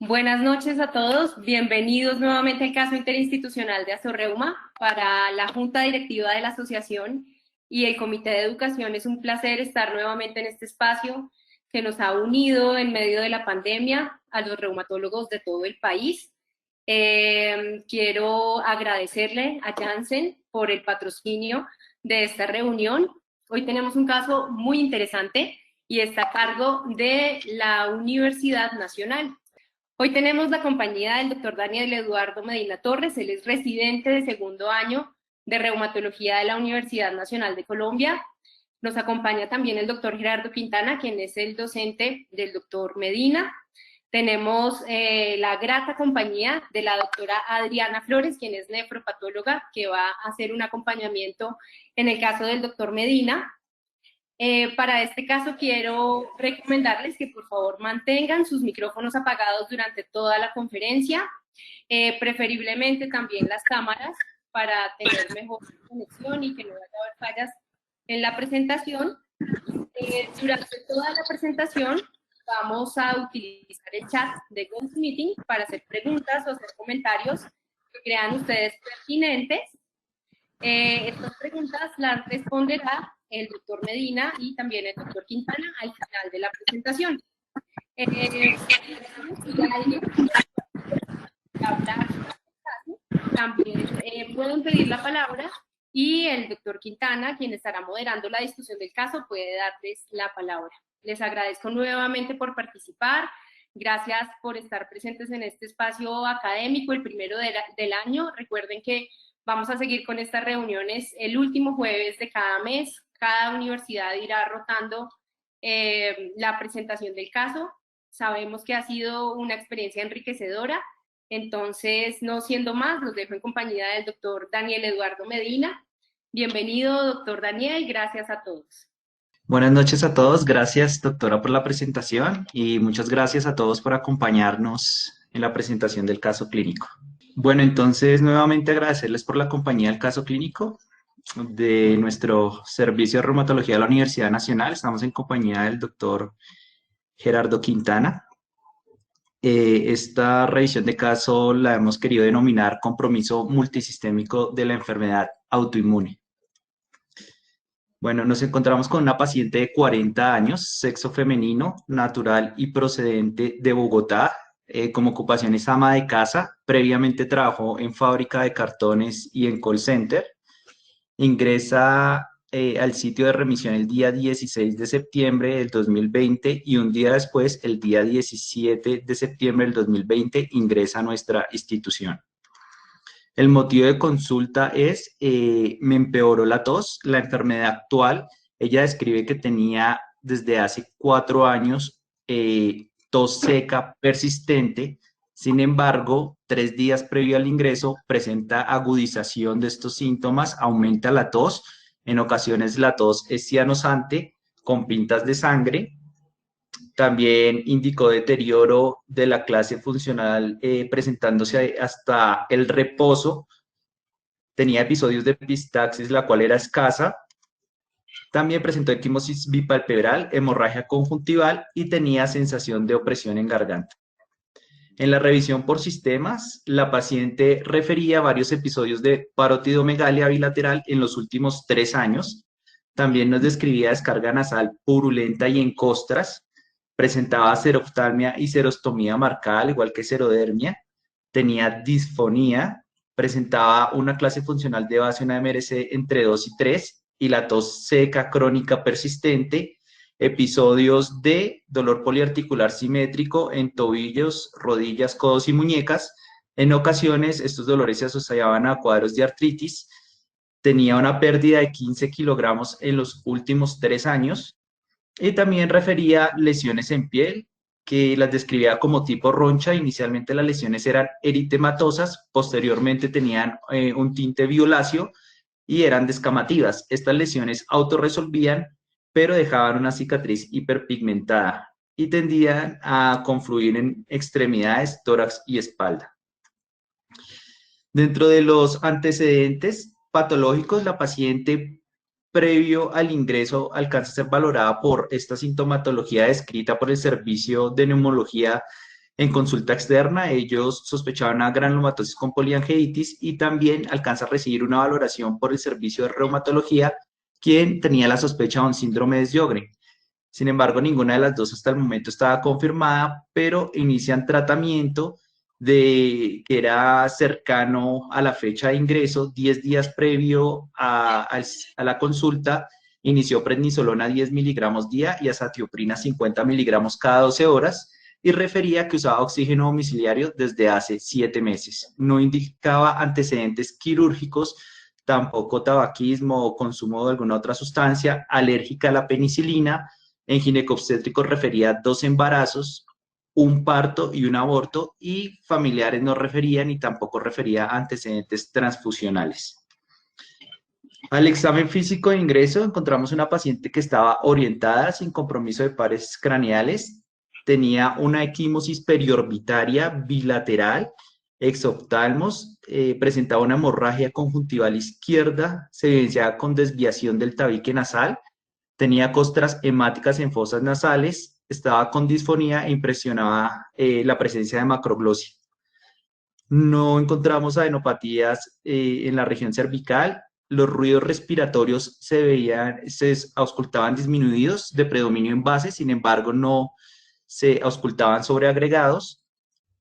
Buenas noches a todos, bienvenidos nuevamente al caso interinstitucional de Azorreuma. Para la Junta Directiva de la Asociación y el Comité de Educación es un placer estar nuevamente en este espacio que nos ha unido en medio de la pandemia a los reumatólogos de todo el país. Quiero agradecerle a Janssen por el patrocinio de esta reunión. Hoy tenemos un caso muy interesante y está a cargo de la Universidad Nacional. Hoy tenemos la compañía del doctor Daniel Eduardo Medina Torres. Él es residente de segundo año de reumatología de la Universidad Nacional de Colombia. Nos acompaña también el doctor Gerardo Quintana, quien es el docente del doctor Medina. Tenemos la grata compañía de la doctora Adriana Flores, quien es nefropatóloga, que va a hacer un acompañamiento en el caso del doctor Medina. Para este caso quiero recomendarles que por favor mantengan sus micrófonos apagados durante toda la conferencia, preferiblemente también las cámaras para tener mejor conexión y que no vaya a haber fallas en la presentación. Durante toda la presentación vamos a utilizar el chat de GoToMeeting para hacer preguntas o hacer comentarios que crean ustedes pertinentes. Estas preguntas las responderá el doctor Medina y también el doctor Quintana al final de la presentación. Si alguien hablar, también pueden pedir la palabra y el doctor Quintana, quien estará moderando la discusión del caso, puede darles la palabra. Les agradezco nuevamente por participar. Gracias por estar presentes en este espacio académico, el primero del año. Recuerden que vamos a seguir con estas reuniones el último jueves de cada mes. Cada universidad irá rotando la presentación del caso. Sabemos que ha sido una experiencia enriquecedora. Entonces, no siendo más, los dejo en compañía del doctor Daniel Eduardo Medina. Bienvenido, doctor Daniel. Gracias a todos. Buenas noches a todos. Gracias, doctora, por la presentación y muchas gracias a todos por acompañarnos en la presentación del caso clínico. Bueno, entonces nuevamente agradecerles por la compañía del caso clínico de nuestro servicio de reumatología de la Universidad Nacional. Estamos en compañía del doctor Gerardo Quintana. Esta revisión de caso la hemos querido denominar compromiso multisistémico de la enfermedad autoinmune. Bueno, nos encontramos con una paciente de 40 años, sexo femenino, natural y procedente de Bogotá. Como ocupación es ama de casa. Previamente trabajó en fábrica de cartones y en call center. Ingresa al sitio de remisión el día 16 de septiembre del 2020 y un día después, el día 17 de septiembre del 2020, ingresa a nuestra institución. El motivo de consulta es, me empeoró la tos, la enfermedad actual. Ella describe que tenía desde hace 4 años tos seca persistente. Sin embargo, 3 días previo al ingreso presenta agudización de estos síntomas, aumenta la tos. En ocasiones la tos es cianosante con pintas de sangre. También indicó deterioro de la clase funcional presentándose hasta el reposo. Tenía episodios de epistaxis, la cual era escasa. También presentó equimosis bipalpebral, hemorragia conjuntival y tenía sensación de opresión en garganta. En la revisión por sistemas, la paciente refería varios episodios de parotidomegalia bilateral en los últimos 3 años. También nos describía descarga nasal purulenta y en costras. Presentaba seroftalmia y serostomía marcada, al igual que serodermia. Tenía disfonía. Presentaba una clase funcional de base, una MRC entre 2 y 3, y la tos seca crónica persistente. Episodios de dolor poliarticular simétrico en tobillos, rodillas, codos y muñecas. En ocasiones, estos dolores se asociaban a cuadros de artritis. Tenía una pérdida de 15 kilogramos en los últimos 3 años. Y también refería lesiones en piel, que las describía como tipo roncha. Inicialmente las lesiones eran eritematosas, posteriormente tenían un tinte violáceo y eran descamativas. Estas lesiones autorresolvían, pero dejaban una cicatriz hiperpigmentada y tendían a confluir en extremidades, tórax y espalda. Dentro de los antecedentes patológicos, la paciente previo al ingreso alcanza a ser valorada por esta sintomatología descrita por el servicio de neumología En consulta externa, ellos sospechaban una granulomatosis con poliangiitis y también alcanza a recibir una valoración por el servicio de reumatología, quien tenía la sospecha de un síndrome de Sjögren. Sin embargo, ninguna de las dos hasta el momento estaba confirmada, pero inician tratamiento que era cercano a la fecha de ingreso, 10 días previo a la consulta, inició prednisolona 10 miligramos día y azatioprina 50 miligramos cada 12 horas y refería que usaba oxígeno domiciliario desde hace 7 meses. No indicaba antecedentes quirúrgicos, tampoco tabaquismo o consumo de alguna otra sustancia, alérgica a la penicilina. En ginecobstétrico refería 2 embarazos, un parto y un aborto, y familiares no referían y tampoco refería antecedentes transfusionales. Al examen físico de ingreso encontramos una paciente que estaba orientada sin compromiso de pares craneales, tenía una equimosis periorbitaria bilateral, exoftalmos, presentaba una hemorragia conjuntival izquierda, se evidenciaba con desviación del tabique nasal, tenía costras hemáticas en fosas nasales, estaba con disfonía e impresionaba la presencia de macroglosia. No encontramos adenopatías en la región cervical, los ruidos respiratorios se auscultaban disminuidos de predominio en base, sin embargo no se auscultaban sobreagregados,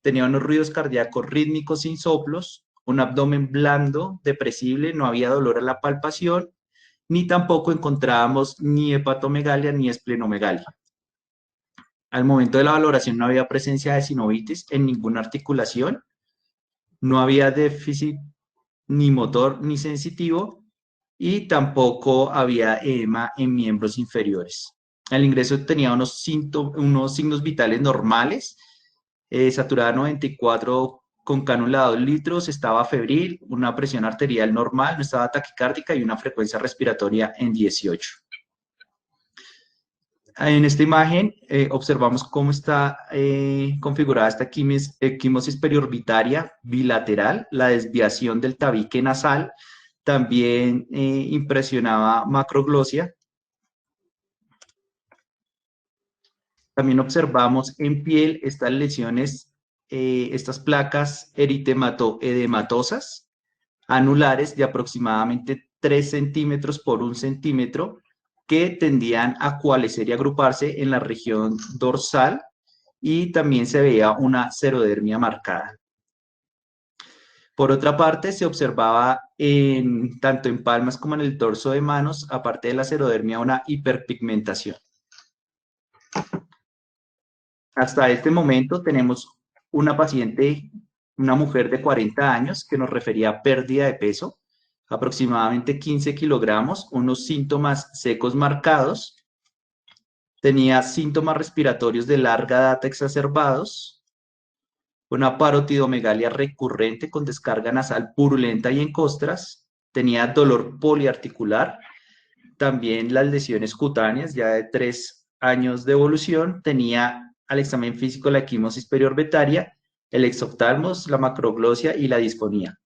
tenía unos ruidos cardíacos rítmicos sin soplos, un abdomen blando, depresible, no había dolor a la palpación, ni tampoco encontrábamos ni hepatomegalia ni esplenomegalia. Al momento de la valoración no había presencia de sinovitis en ninguna articulación, no había déficit ni motor ni sensitivo y tampoco había edema en miembros inferiores. Al ingreso tenía unos signos vitales normales, saturada 94 con cánula de 2 litros, estaba febril, una presión arterial normal, no estaba taquicárdica y una frecuencia respiratoria en 18. En esta imagen observamos cómo está configurada esta equimosis periorbitaria bilateral, la desviación del tabique nasal, también impresionaba macroglosia. También observamos en piel estas lesiones, estas placas eritematoedematosas anulares de aproximadamente 3 centímetros por 1 centímetro que tendían a coalescer y agruparse en la región dorsal y también se veía una xerodermia marcada. Por otra parte, se observaba tanto en palmas como en el torso de manos, aparte de la xerodermia, una hiperpigmentación. Hasta este momento tenemos una paciente, una mujer de 40 años que nos refería a pérdida de peso, aproximadamente 15 kilogramos, unos síntomas secos marcados, tenía síntomas respiratorios de larga data exacerbados, una parotidomegalia recurrente con descarga nasal purulenta y en costras, tenía dolor poliarticular, también las lesiones cutáneas ya de 3 años de evolución, tenía al examen físico la equimosis periorbitaria, el exoftalmos, la macroglosia y la disfonía.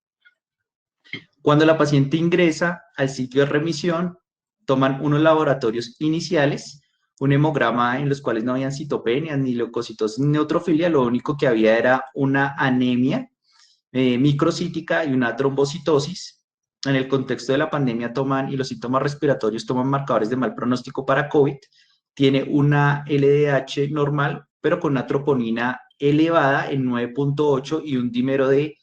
Cuando la paciente ingresa al sitio de remisión, toman unos laboratorios iniciales, un hemograma en los cuales no habían citopenias, ni leucocitosis, ni neutrofilia, lo único que había era una anemia microcítica y una trombocitosis. En el contexto de la pandemia y los síntomas respiratorios toman marcadores de mal pronóstico para COVID, tiene una LDH normal, pero con una troponina elevada en 9.8 y un dímero D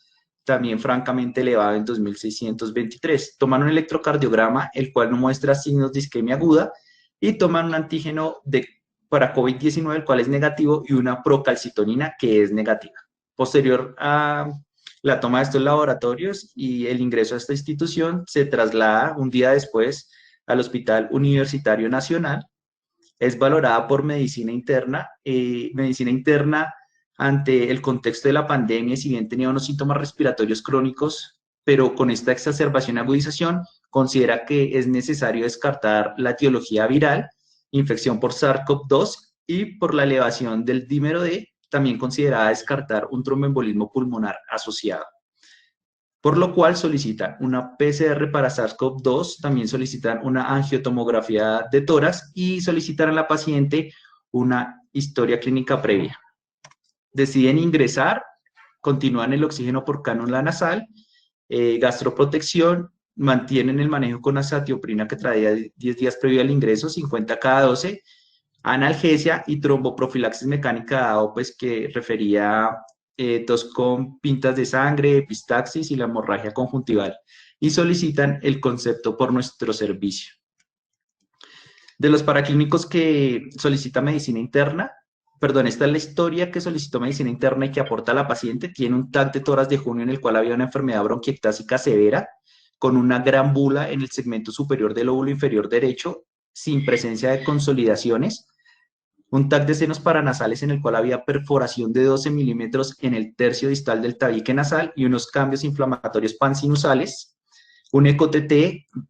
también francamente elevado en 2623. Toman un electrocardiograma, el cual no muestra signos de isquemia aguda, y toman un antígeno para COVID-19, el cual es negativo, y una procalcitonina, que es negativa. Posterior a la toma de estos laboratorios y el ingreso a esta institución, se traslada un día después al Hospital Universitario Nacional. Es valorada por medicina interna ante el contexto de la pandemia, si bien tenía unos síntomas respiratorios crónicos, pero con esta exacerbación y agudización, considera que es necesario descartar la etiología viral, infección por SARS-CoV-2 y por la elevación del dímero D, también considerada descartar un tromboembolismo pulmonar asociado. Por lo cual solicitan una PCR para SARS-CoV-2, también solicitan una angiotomografía de tórax y solicitan a la paciente una historia clínica previa. deciden ingresar, continúan el oxígeno por cánula nasal, gastroprotección, mantienen el manejo con azatioprina que traía 10 días previo al ingreso, 50 cada 12, analgesia y tromboprofilaxis mecánica, dado pues que refería tos con pintas de sangre, epistaxis y la hemorragia conjuntival, y solicitan el concepto por nuestro servicio. De los paraclínicos que solicita medicina interna, perdón, esta es la historia que solicitó medicina interna y que aporta a la paciente. Tiene un TAC de tórax de junio en el cual había una enfermedad bronquiectásica severa, con una gran bula en el segmento superior del lóbulo inferior derecho, sin presencia de consolidaciones. Un TAC de senos paranasales en el cual había perforación de 12 milímetros en el tercio distal del tabique nasal y unos cambios inflamatorios pansinusales. Un ECO-TT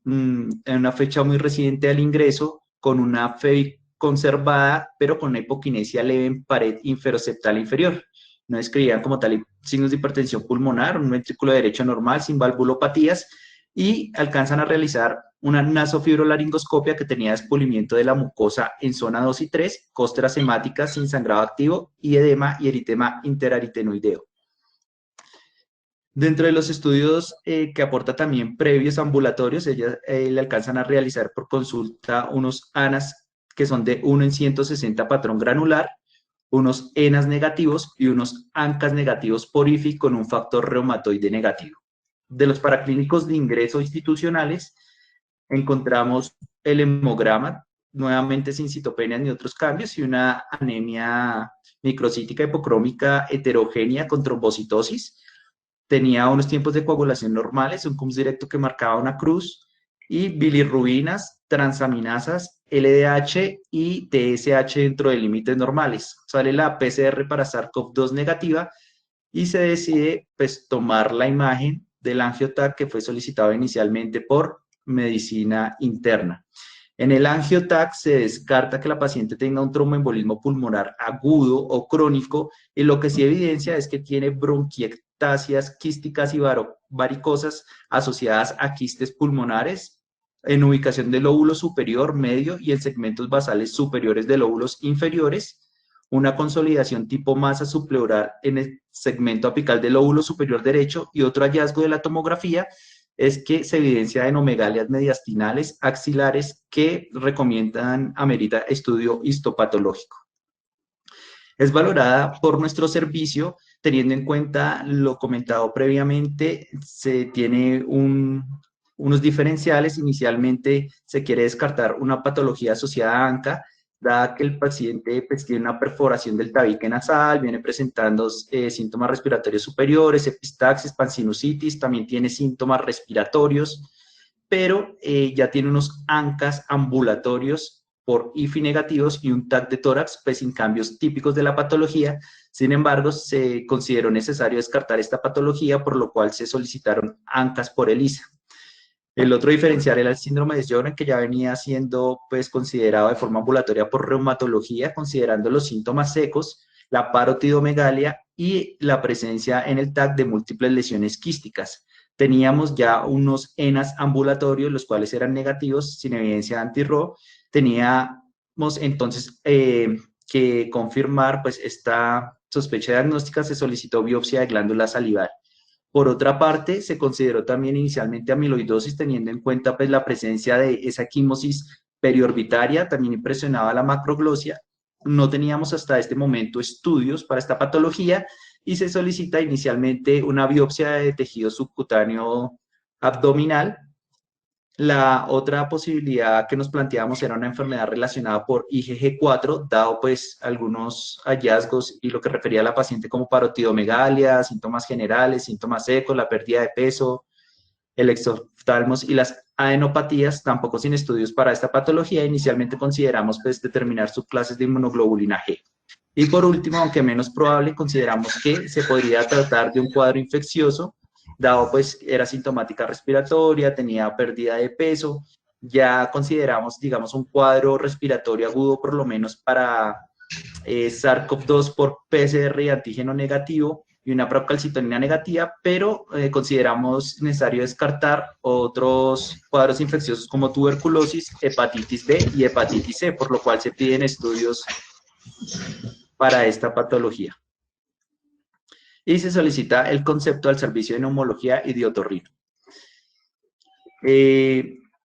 en una fecha muy reciente al ingreso, con una FEBI conservada, pero con una hipoquinesia leve en pared inferoseptal inferior. No describían como tal signos de hipertensión pulmonar, un ventrículo derecho normal, sin valvulopatías, y alcanzan a realizar una nasofibrolaringoscopia que tenía despolimiento de la mucosa en zona 2 y 3, costras hemáticas sin sangrado activo y edema y eritema interaritenoideo. Dentro de los estudios que aporta también previos ambulatorios, ellas le alcanzan a realizar por consulta unos ANAS que son de 1 en 160 patrón granular, unos ENAS negativos y unos ANCAS negativos por IFI con un factor reumatoide negativo. De los paraclínicos de ingreso institucionales, encontramos el hemograma, nuevamente sin citopenias ni otros cambios, y una anemia microcítica hipocrómica heterogénea con trombocitosis. Tenía unos tiempos de coagulación normales, un CUMS directo que marcaba una cruz, y bilirrubinas, transaminasas, LDH y TSH dentro de límites normales. Sale la PCR para SARS-CoV-2 negativa y se decide pues, tomar la imagen del angioTAC que fue solicitado inicialmente por medicina interna. En el angioTAC se descarta que la paciente tenga un tromboembolismo pulmonar agudo o crónico, y lo que sí evidencia es que tiene bronquiectasias quísticas y varicosas asociadas a quistes pulmonares en ubicación del lóbulo superior, medio y en segmentos basales superiores de lóbulos inferiores, una consolidación tipo masa subpleural en el segmento apical del lóbulo superior derecho, y otro hallazgo de la tomografía es que se evidencia enomegalias mediastinales axilares que recomiendan amerita estudio histopatológico. Es valorada por nuestro servicio, teniendo en cuenta lo comentado previamente. Se tiene unos diferenciales. Inicialmente se quiere descartar una patología asociada a ANCA, dada que el paciente pues, tiene una perforación del tabique nasal, viene presentando síntomas respiratorios superiores, epistaxis, pansinusitis, también tiene síntomas respiratorios, pero ya tiene unos ANCAS ambulatorios por IFI negativos y un TAC de tórax, pues sin cambios típicos de la patología. Sin embargo, se consideró necesario descartar esta patología, por lo cual se solicitaron ANCAS por ELISA. El otro diferencial era el síndrome de Sjögren, que ya venía siendo pues, considerado de forma ambulatoria por reumatología, considerando los síntomas secos, la parotidomegalia y la presencia en el TAC de múltiples lesiones quísticas. Teníamos ya unos ENAS ambulatorios, los cuales eran negativos, sin evidencia de anti-RO. Teníamos entonces que confirmar pues, esta sospecha diagnóstica, se solicitó biopsia de glándula salivar. Por otra parte, se consideró también inicialmente amiloidosis, teniendo en cuenta pues, la presencia de esa quimosis periorbitaria, también impresionaba la macroglosia. No teníamos hasta este momento estudios para esta patología y se solicita inicialmente una biopsia de tejido subcutáneo abdominal. La otra posibilidad que nos planteábamos era una enfermedad relacionada por IgG4, dado pues algunos hallazgos y lo que refería a la paciente como parotidomegalia, síntomas generales, síntomas secos, la pérdida de peso, el exoftalmos y las adenopatías, tampoco sin estudios para esta patología. Inicialmente consideramos pues determinar subclases de inmunoglobulina G. Y por último, aunque menos probable, consideramos que se podría tratar de un cuadro infeccioso, dado pues era sintomática respiratoria, tenía pérdida de peso. Ya consideramos, digamos, un cuadro respiratorio agudo por lo menos para SARS-CoV-2 por PCR y antígeno negativo y una procalcitonina negativa, pero consideramos necesario descartar otros cuadros infecciosos como tuberculosis, hepatitis B y hepatitis C, por lo cual se piden estudios para esta patología. y se solicita el concepto al servicio de neumología y de otorrino.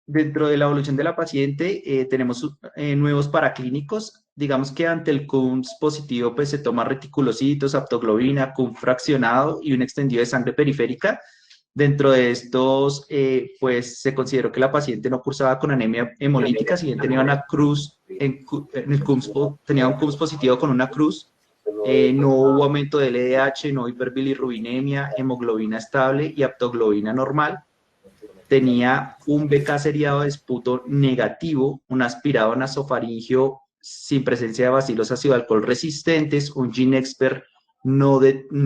Dentro de la evolución de la paciente, tenemos nuevos paraclínicos. Digamos que ante el CUMS positivo, pues se toma reticulocitos, aptoglobina, CUM fraccionado y un extendido de sangre periférica. Dentro de estos, pues se consideró que la paciente no cursaba con anemia hemolítica, si bien tenía una cruz, en el CUMS, tenía un CUMS positivo con una cruz. No hubo aumento de LDH, no hiperbilirrubinemia, hemoglobina estable y aptoglobina normal. Tenía un BK seriado de esputo negativo, un aspirado nasofaringio sin presencia de bacilos ácido alcohol resistentes, un Ginexpert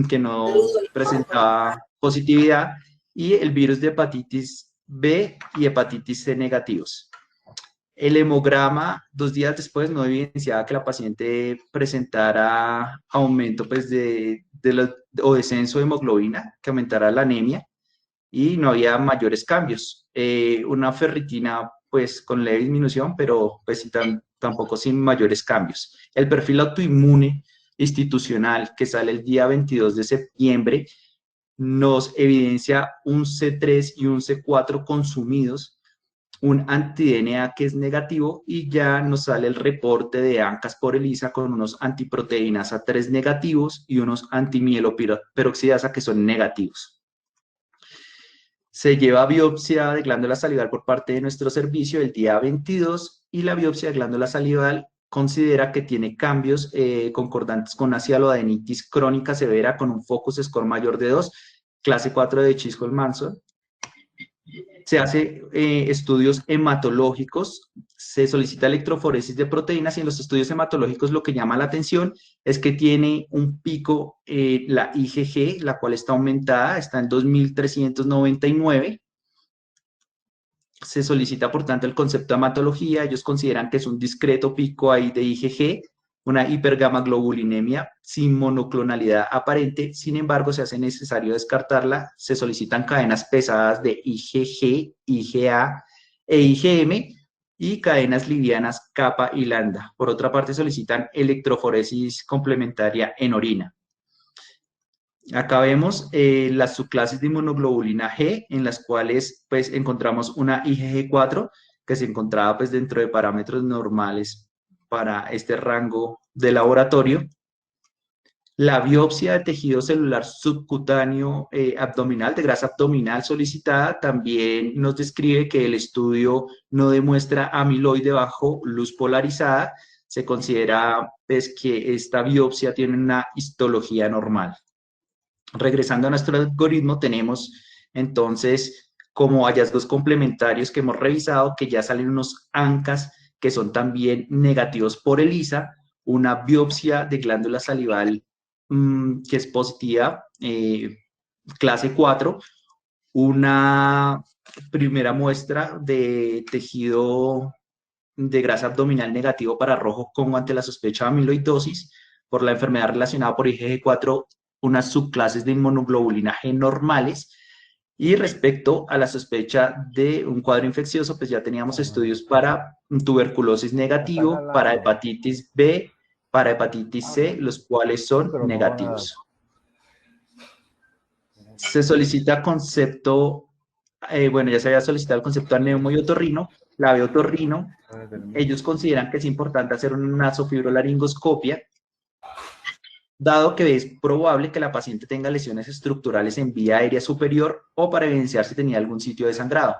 que no presentaba positividad y el virus de hepatitis B y hepatitis C negativos. El hemograma, 2 días después, no evidenciaba que la paciente presentara aumento pues, o descenso de hemoglobina, que aumentara la anemia, y no había mayores cambios. Una ferritina, pues, con leve disminución, pero pues, sí, tampoco sin mayores cambios. El perfil autoinmune institucional que sale el día 22 de septiembre nos evidencia un C3 y un C4 consumidos, un anti-DNA que es negativo y ya nos sale el reporte de ANCAS por ELISA con unos antiproteínas A3 negativos y unos antimieloperoxidasa que son negativos. Se lleva biopsia de glándula salival por parte de nuestro servicio el día 22 y la biopsia de glándula salival considera que tiene cambios concordantes con una cialoadenitis crónica severa con un focus score mayor de 2, clase 4 de Chisholm-Manson. Se hace estudios hematológicos, se solicita electroforesis de proteínas y en los estudios hematológicos lo que llama la atención es que tiene un pico la IgG, la cual está aumentada, está en 2.399. Se solicita, por tanto, el concepto de hematología. Ellos consideran que es un discreto pico ahí de IgG, una hipergamaglobulinemia sin monoclonalidad aparente. Sin embargo, se hace necesario descartarla. Se solicitan cadenas pesadas de IgG, IgA e IgM y cadenas livianas kappa y lambda. Por otra parte, solicitan electroforesis complementaria en orina. Acá vemos las subclases de inmunoglobulina G, en las cuales pues, encontramos una IgG4 que se encontraba pues, dentro de parámetros normales para este rango de laboratorio. La biopsia de tejido celular subcutáneo abdominal, de grasa abdominal solicitada, también nos describe que el estudio no demuestra amiloide bajo luz polarizada. Se considera pues, que esta biopsia tiene una histología normal. Regresando a nuestro algoritmo, tenemos entonces como hallazgos complementarios que hemos revisado que ya salen unos ANCAS que son también negativos por ELISA, una biopsia de glándula salival que es positiva, clase 4, una primera muestra de tejido de grasa abdominal negativo para rojo Congo ante la sospecha de amiloidosis por la enfermedad relacionada por IgG4, unas subclases de inmunoglobulina G normales. Y respecto a la sospecha de un cuadro infeccioso, pues ya teníamos estudios para tuberculosis negativo, para hepatitis B, para hepatitis C, los cuales son negativos. Se solicita concepto, bueno, ya se había solicitado el concepto a neumo y otorrino. La B otorrino, ellos consideran que es importante hacer una nasofibrolaringoscopia, dado que es probable que la paciente tenga lesiones estructurales en vía aérea superior o para evidenciar si tenía algún sitio de sangrado.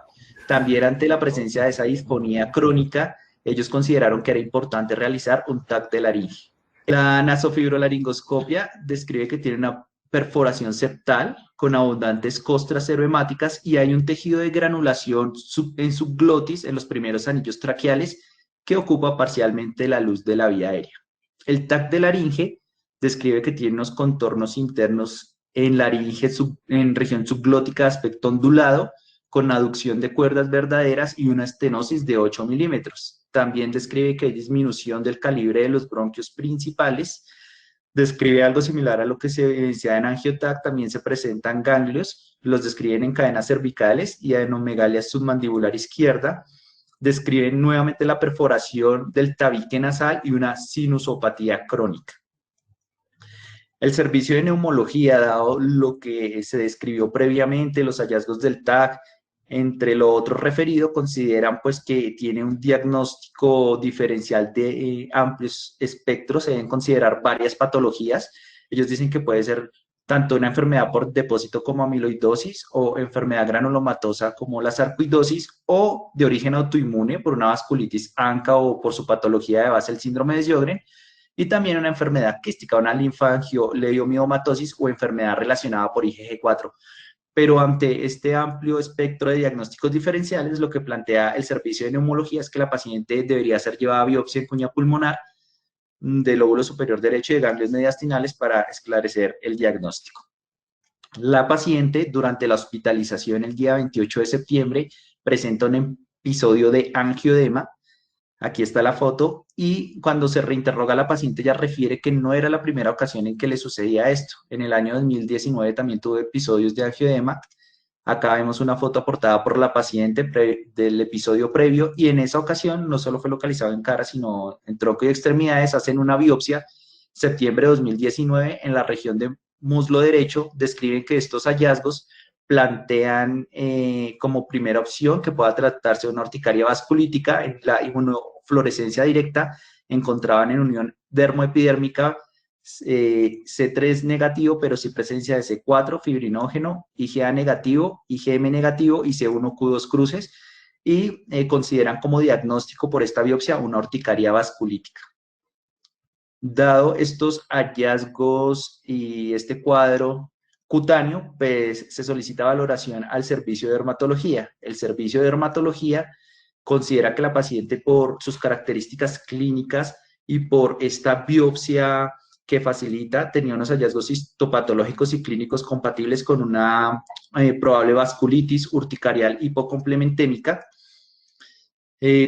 También ante la presencia de esa disfonía crónica, ellos consideraron que era importante realizar un TAC de laringe. La nasofibrolaringoscopia describe que tiene una perforación septal con abundantes costras serohemáticas y hay un tejido de granulación en subglotis, en los primeros anillos traqueales, que ocupa parcialmente la luz de la vía aérea. El TAC de laringe describe que tiene unos contornos internos en laringe, en región subglótica de aspecto ondulado, con aducción de cuerdas verdaderas y una estenosis de 8 milímetros. También describe que hay disminución del calibre de los bronquios principales. Describe algo similar a lo que se evidencia en angioTAC. También se presentan ganglios, los describen en cadenas cervicales y adenomegalia submandibular izquierda. Describen nuevamente la perforación del tabique nasal y una sinusopatía crónica. El servicio de neumología, dado lo que se describió previamente, los hallazgos del TAC, entre lo otro referido, consideran pues que tiene un diagnóstico diferencial de amplios espectros, se deben considerar varias patologías. Ellos dicen que puede ser tanto una enfermedad por depósito como amiloidosis o enfermedad granulomatosa como la sarcoidosis o de origen autoinmune por una vasculitis ANCA o por su patología de base el síndrome de Sjögren y también una enfermedad quística, una linfangioleumiomatosis o enfermedad relacionada por IgG4. Pero ante este amplio espectro de diagnósticos diferenciales, lo que plantea el servicio de neumología es que la paciente debería ser llevada a biopsia en cuña pulmonar del lóbulo superior derecho y de ganglios mediastinales para esclarecer el diagnóstico. La paciente, durante la hospitalización el día 28 de septiembre, presenta un episodio de angioedema. Aquí está la foto y cuando se reinterroga a la paciente ya refiere que no era la primera ocasión en que le sucedía esto. En el año 2019 también tuvo episodios de angioedema. Acá vemos una foto aportada por la paciente del episodio previo y en esa ocasión no solo fue localizado en cara, sino en tronco y extremidades. Hacen una biopsia septiembre de 2019 en la región de muslo derecho. Describen que estos hallazgos plantean como primera opción que pueda tratarse de una urticaria vasculítica. En la inmunofluorescencia directa encontraban en unión dermoepidérmica C3 negativo, pero sin presencia de C4, fibrinógeno, IgA negativo, IgM negativo y C1Q2 cruces, y consideran como diagnóstico por esta biopsia una urticaria vasculítica. Dado estos hallazgos y este cuadro cutáneo, pues se solicita valoración al servicio de dermatología. El servicio de dermatología considera que la paciente, por sus características clínicas y por esta biopsia que facilita, tenía unos hallazgos histopatológicos y clínicos compatibles con una probable vasculitis urticarial hipocomplementémica.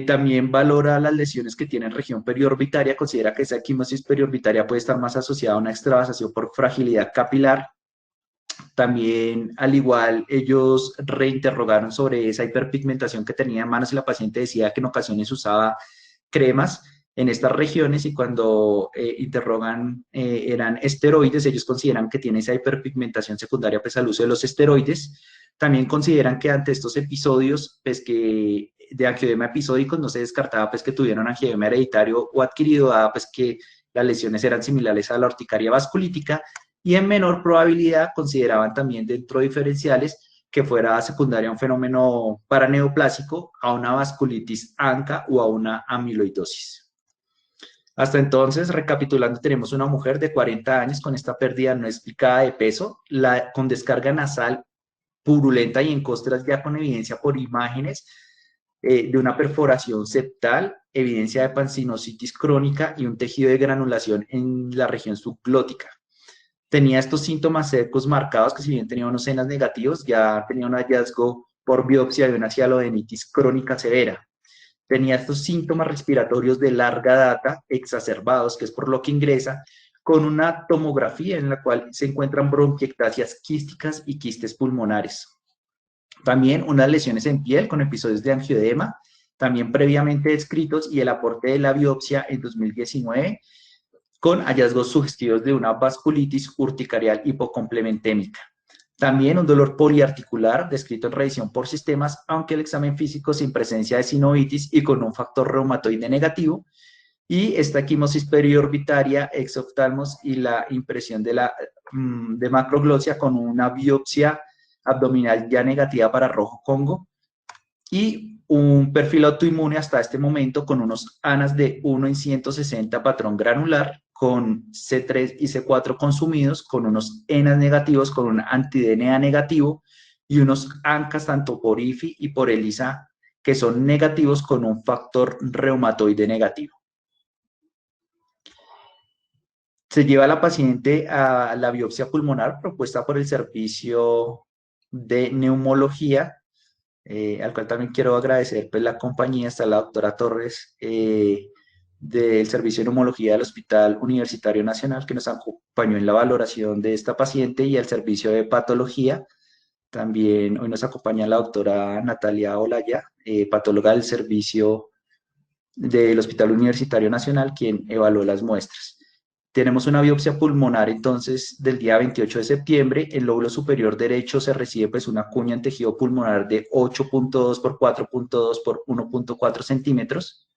También valora las lesiones que tienen región periorbitaria, considera que esa equimosis periorbitaria puede estar más asociada a una extravasación por fragilidad capilar. También, al igual, ellos reinterrogaron sobre esa hiperpigmentación que tenía en manos y la paciente decía que en ocasiones usaba cremas en estas regiones y cuando interrogan eran esteroides, ellos consideran que tiene esa hiperpigmentación secundaria pues al uso de los esteroides. También consideran que ante estos episodios pues, que de angioedema episódicos no se descartaba pues, que tuvieran angioedema hereditario o adquirido, dada pues, que las lesiones eran similares a la urticaria vasculítica y en menor probabilidad consideraban también dentro de diferenciales que fuera secundaria a un fenómeno paraneoplásico, a una vasculitis ANCA o a una amiloidosis. Hasta entonces, recapitulando, tenemos una mujer de 40 años con esta pérdida no explicada de peso, con descarga nasal purulenta y en costras ya con evidencia por imágenes de una perforación septal, evidencia de pansinositis crónica y un tejido de granulación en la región subglótica. Tenía estos síntomas secos marcados que si bien tenía unos senas negativos, ya tenía un hallazgo por biopsia de una cialodenitis crónica severa. Tenía estos síntomas respiratorios de larga data exacerbados, que es por lo que ingresa, con una tomografía en la cual se encuentran bronquiectasias quísticas y quistes pulmonares. También unas lesiones en piel con episodios de angioedema, también previamente descritos, y el aporte de la biopsia en 2019 con hallazgos sugestivos de una vasculitis urticarial hipocomplementémica. También un dolor poliarticular descrito en revisión por sistemas, aunque el examen físico sin presencia de sinovitis y con un factor reumatoide negativo. Y esta equimosis periorbitaria, exoftalmos y la impresión de macroglosia con una biopsia abdominal ya negativa para rojo Congo. Y un perfil autoinmune hasta este momento con unos ANAS de 1 en 160 patrón granular, con C3 y C4 consumidos, con unos ENAS negativos, con un anti-DNA negativo y unos ANCAS tanto por IFI y por ELISA que son negativos con un factor reumatoide negativo. Se lleva a la paciente a la biopsia pulmonar propuesta por el servicio de neumología, al cual también quiero agradecer pues, la compañía. Está la doctora Torres del Servicio de Neumología del Hospital Universitario Nacional, que nos acompañó en la valoración de esta paciente, y al Servicio de Patología. También hoy nos acompaña la doctora Natalia Olaya, patóloga del Servicio del Hospital Universitario Nacional, quien evaluó las muestras. Tenemos una biopsia pulmonar entonces del día 28 de septiembre. El lóbulo superior derecho se recibe pues una cuña en tejido pulmonar de 8.2 por 4.2 por 1.4 centímetros.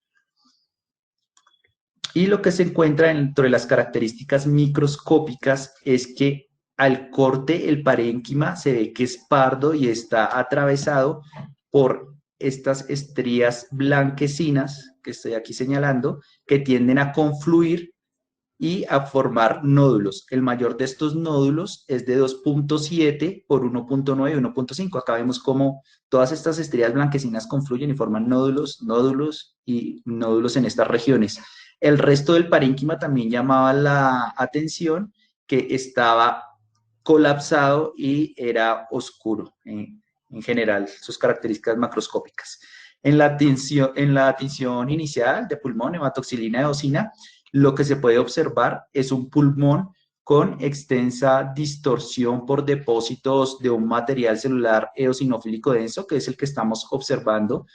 Y lo que se encuentra dentro de las características microscópicas es que al corte el parénquima se ve que es pardo y está atravesado por estas estrías blanquecinas que estoy aquí señalando, que tienden a confluir y a formar nódulos. El mayor de estos nódulos es de 2.7 por 1.9 y 1.5. Acá vemos cómo todas estas estrías blanquecinas confluyen y forman nódulos, nódulos y nódulos en estas regiones. El resto del parénquima también llamaba la atención, que estaba colapsado y era oscuro en general, sus características macroscópicas. En la tinción inicial de pulmón, hematoxilina eosina, lo que se puede observar es un pulmón con extensa distorsión por depósitos de un material celular eosinofílico denso, que es el que estamos observando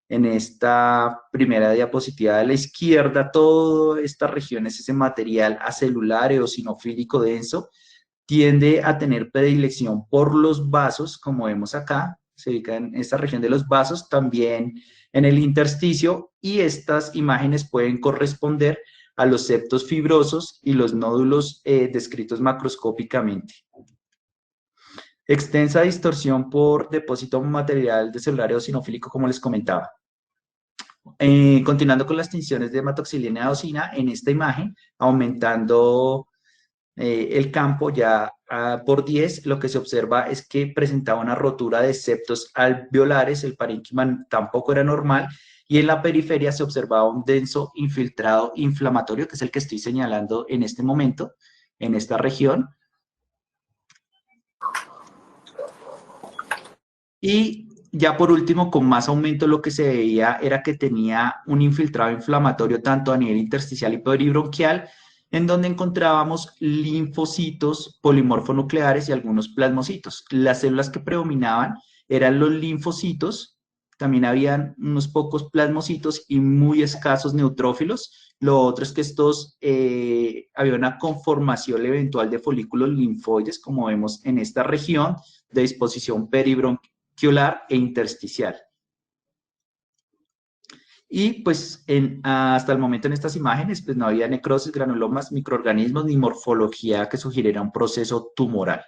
en esta primera diapositiva de la izquierda. Toda esta región es ese material acelular eosinofílico denso. Tiende a tener predilección por los vasos, como vemos acá, se ubica en esta región de los vasos, también en el intersticio, y estas imágenes pueden corresponder a los septos fibrosos y los nódulos descritos macroscópicamente. Extensa distorsión por depósito material de celular eosinofílico, como les comentaba. Continuando con las tinciones de hematoxilina eosina, en esta imagen, aumentando el campo ya por 10, lo que se observa es que presentaba una rotura de septos alveolares, el parénquima tampoco era normal, y en la periferia se observaba un denso infiltrado inflamatorio, que es el que estoy señalando en este momento, en esta región. Y ya por último, con más aumento, lo que se veía era que tenía un infiltrado inflamatorio tanto a nivel intersticial y peribronquial, en donde encontrábamos linfocitos polimorfonucleares y algunos plasmocitos. Las células que predominaban eran los linfocitos, también habían unos pocos plasmocitos y muy escasos neutrófilos. Lo otro es que había una conformación eventual de folículos linfoides, como vemos en esta región, de disposición peribronquial e intersticial. Y pues hasta el momento en estas imágenes pues no había necrosis, granulomas, microorganismos ni morfología que sugiriera un proceso tumoral.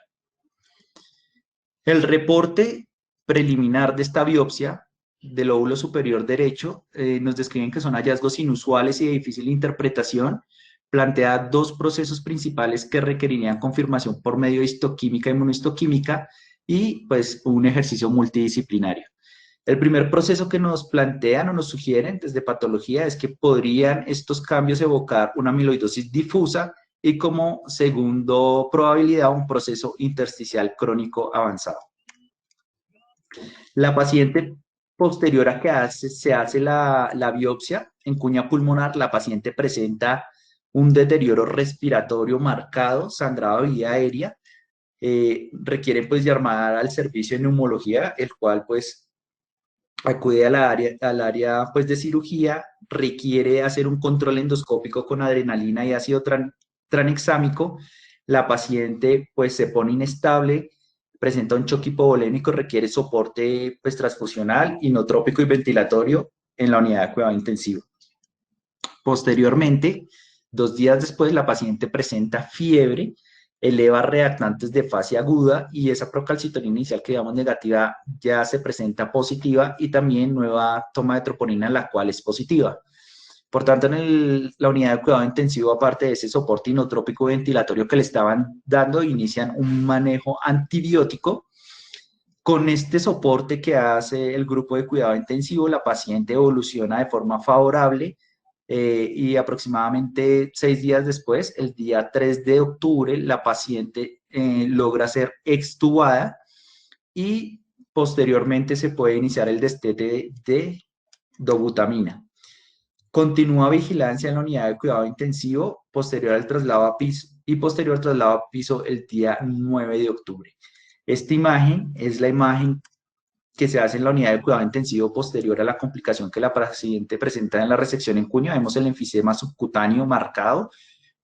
El reporte preliminar de esta biopsia del lóbulo superior derecho nos describen que son hallazgos inusuales y de difícil interpretación. Plantea dos procesos principales que requerirían confirmación por medio de histoquímica e inmunohistoquímica y pues un ejercicio multidisciplinario. El primer proceso que nos plantean o nos sugieren desde patología es que podrían estos cambios evocar una amiloidosis difusa y como segundo probabilidad un proceso intersticial crónico avanzado. La paciente posterior a que se hace la biopsia en cuña pulmonar, la paciente presenta un deterioro respiratorio marcado, sangrado de vía aérea, requieren pues llamar al servicio de neumología, el cual pues acude al área pues, de cirugía, requiere hacer un control endoscópico con adrenalina y ácido tranexámico. La paciente pues, se pone inestable, presenta un choque hipovolémico, requiere soporte pues, transfusional, inotrópico y ventilatorio en la unidad de cuidado intensivo. Posteriormente, 2 días después, la paciente presenta fiebre, eleva reactantes de fase aguda y esa procalcitonina inicial que digamos negativa ya se presenta positiva y también nueva toma de troponina, la cual es positiva. Por tanto, en la unidad de cuidado intensivo, aparte de ese soporte inotrópico ventilatorio que le estaban dando, inician un manejo antibiótico. Con este soporte que hace el grupo de cuidado intensivo, la paciente evoluciona de forma favorable y aproximadamente 6 días después, el día 3 de octubre, la paciente logra ser extubada y posteriormente se puede iniciar el destete de dobutamina. Continúa vigilancia en la unidad de cuidado intensivo posterior al traslado a piso y posterior al traslado a piso el día 9 de octubre. Esta imagen es la imagen que se hace en la unidad de cuidado intensivo posterior a la complicación que la paciente presenta en la resección en cuña. Vemos el enfisema subcutáneo marcado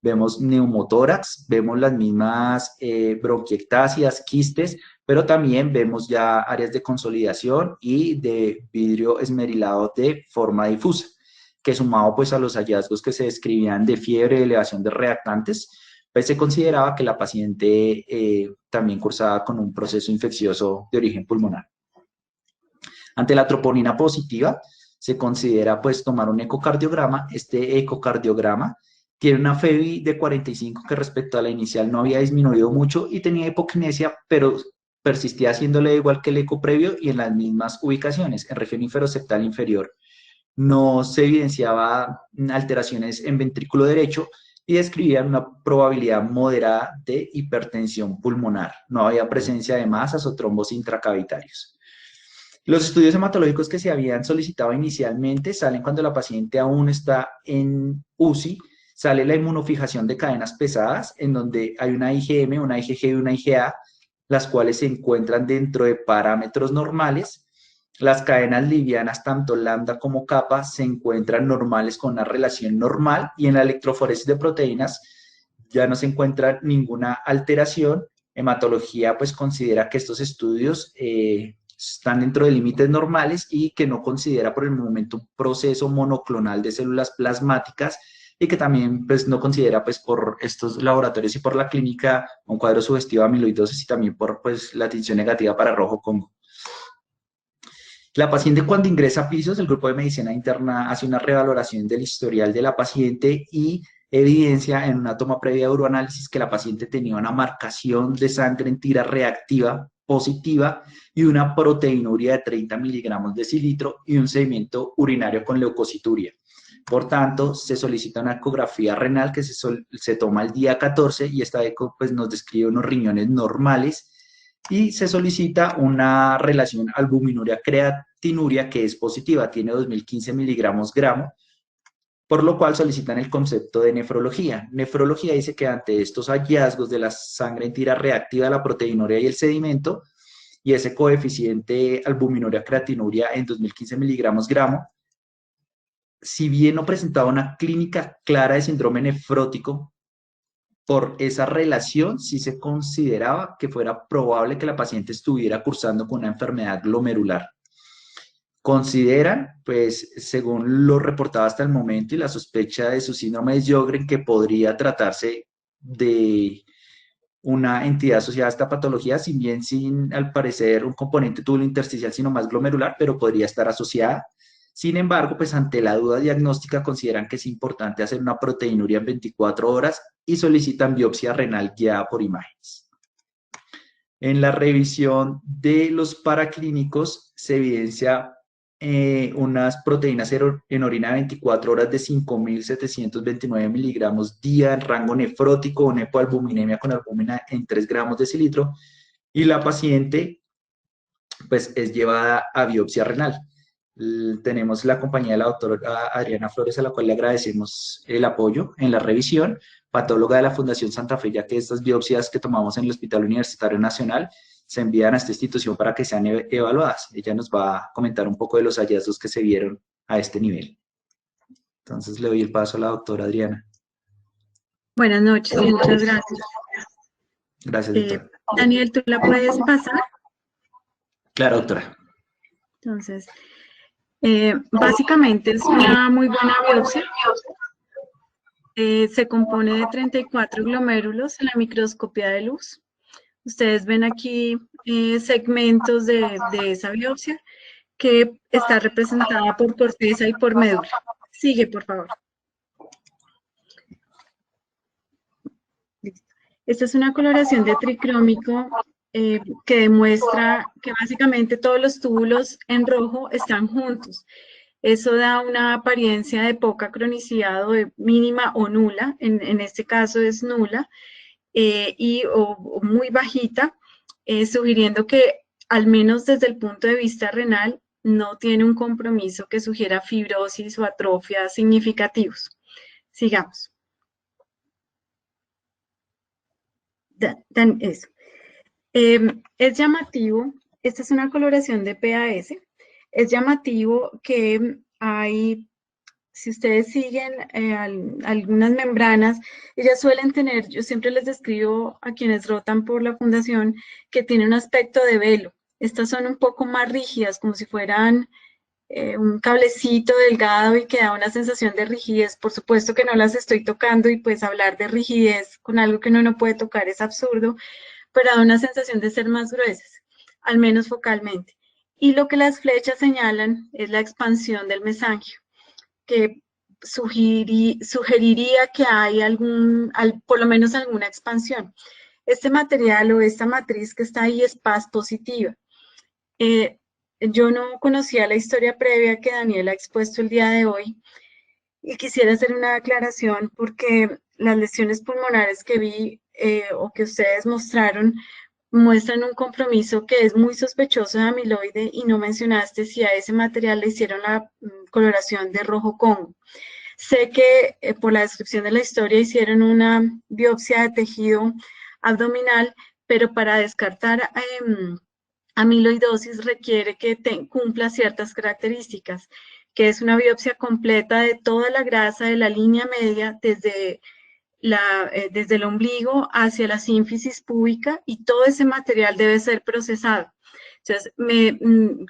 Vemos neumotórax, vemos las mismas bronquiectasias, quistes, pero también vemos ya áreas de consolidación y de vidrio esmerilado de forma difusa, que sumado pues a los hallazgos que se describían de fiebre y elevación de reactantes, pues se consideraba que la paciente también cursaba con un proceso infeccioso de origen pulmonar. Ante la troponina positiva, se considera pues tomar un ecocardiograma. Este ecocardiograma tiene una FEBI de 45 que respecto a la inicial no había disminuido mucho y tenía hipokinesia, pero persistía haciéndole igual que el eco previo y en las mismas ubicaciones, en región inferoseptal inferior. No se evidenciaba alteraciones en ventrículo derecho y describían una probabilidad moderada de hipertensión pulmonar. No había presencia de masas o trombos intracavitarios. Los estudios hematológicos que se habían solicitado inicialmente salen cuando la paciente aún está en UCI, sale la inmunofijación de cadenas pesadas, en donde hay una IgM, una IgG y una IgA, las cuales se encuentran dentro de parámetros normales. Las cadenas livianas, tanto lambda como kappa, se encuentran normales con una relación normal y en la electroforesis de proteínas ya no se encuentra ninguna alteración. Hematología pues considera que estos estudios están dentro de límites normales y que no considera por el momento un proceso monoclonal de células plasmáticas y que también pues no considera pues por estos laboratorios y por la clínica un cuadro sugestivo de amiloidosis y también por pues la tinción negativa para rojo Congo. La paciente cuando ingresa a pisos, el grupo de medicina interna hace una revaloración del historial de la paciente y evidencia en una toma previa de uroanálisis que la paciente tenía una marcación de sangre en tira reactiva positiva y una proteinuria de 30 miligramos de cilitro y un sedimento urinario con leucocituria. Por tanto, se solicita una ecografía renal que se toma el día 14 y esta eco pues, nos describe unos riñones normales y se solicita una relación albuminuria-creatinuria que es positiva, tiene 2015 miligramos gramo, por lo cual solicitan el concepto de nefrología. Nefrología dice que ante estos hallazgos de la sangre en tira reactiva, la proteinuria y el sedimento, y ese coeficiente albuminuria-creatinuria en 2015 miligramos gramo, si bien no presentaba una clínica clara de síndrome nefrótico, por esa relación sí se consideraba que fuera probable que la paciente estuviera cursando con una enfermedad glomerular. Consideran, pues, según lo reportado hasta el momento y la sospecha de su síndrome de Sjögren, que podría tratarse de una entidad asociada a esta patología, si bien sin, al parecer, un componente túbulo intersticial, sino más glomerular, pero podría estar asociada. Sin embargo, pues ante la duda diagnóstica consideran que es importante hacer una proteinuria en 24 horas y solicitan biopsia renal guiada por imágenes. En la revisión de los paraclínicos se evidencia unas proteínas en orina de 24 horas de 5.729 miligramos día en rango nefrótico, una hipoalbuminemia con albúmina en 3 gramos de cilitro y la paciente pues es llevada a biopsia renal. Tenemos la compañía de la doctora Adriana Flores, a la cual le agradecemos el apoyo en la revisión, patóloga de la Fundación Santa Fe, ya que estas biopsias que tomamos en el Hospital Universitario Nacional se envían a esta institución para que sean evaluadas. Ella nos va a comentar un poco de los hallazgos que se vieron a este nivel. Entonces le doy el paso a la doctora Adriana. Buenas noches, muchas gracias. Gracias, doctora. Daniel, ¿tú la puedes pasar? Claro, doctora. Entonces, básicamente es una muy buena biopsia. Se compone de 34 glomérulos en la microscopía de luz. Ustedes ven aquí segmentos de esa biopsia que está representada por corteza y por médula. Sigue, por favor. Listo. Esta es una coloración de tricrómico que demuestra que básicamente todos los túbulos en rojo están juntos. Eso da una apariencia de poca cronicidad o de mínima o nula, en este caso es nula, o muy bajita, sugiriendo que al menos desde el punto de vista renal no tiene un compromiso que sugiera fibrosis o atrofia significativos. Sigamos. Eso. Es llamativo, esta es una coloración de PAS, es llamativo que hay si ustedes siguen algunas membranas, ellas suelen tener, yo siempre les describo a quienes rotan por la fundación, que tienen un aspecto de velo. Estas son un poco más rígidas, como si fueran un cablecito delgado y que da una sensación de rigidez. Por supuesto que no las estoy tocando y pues hablar de rigidez con algo que uno no puede tocar es absurdo, pero da una sensación de ser más gruesas, al menos focalmente. Y lo que las flechas señalan es la expansión del mesangio, que sugeriría que hay por lo menos alguna expansión. Este material o esta matriz que está ahí es paz positiva. Yo no conocía la historia previa que Daniel ha expuesto el día de hoy y quisiera hacer una aclaración porque las lesiones pulmonares que vi o que ustedes mostraron muestran un compromiso que es muy sospechoso de amiloide y no mencionaste si a ese material le hicieron la coloración de rojo Congo. Sé que por la descripción de la historia hicieron una biopsia de tejido abdominal, pero para descartar amiloidosis requiere que cumpla ciertas características, que es una biopsia completa de toda la grasa de la línea media desde el ombligo hacia la sínfisis púbica y todo ese material debe ser procesado. Entonces,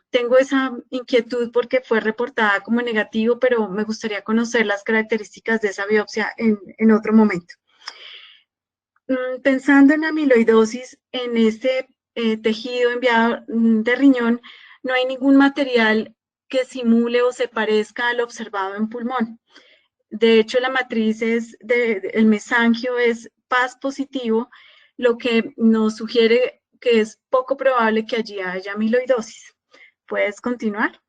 tengo esa inquietud porque fue reportada como negativo, pero me gustaría conocer las características de esa biopsia en otro momento. Pensando en amiloidosis, en este tejido enviado de riñón, no hay ningún material que simule o se parezca al observado en pulmón. De hecho, la matriz el mesangio es paz positivo, lo que nos sugiere que es poco probable que allí haya amiloidosis. ¿Puedes continuar?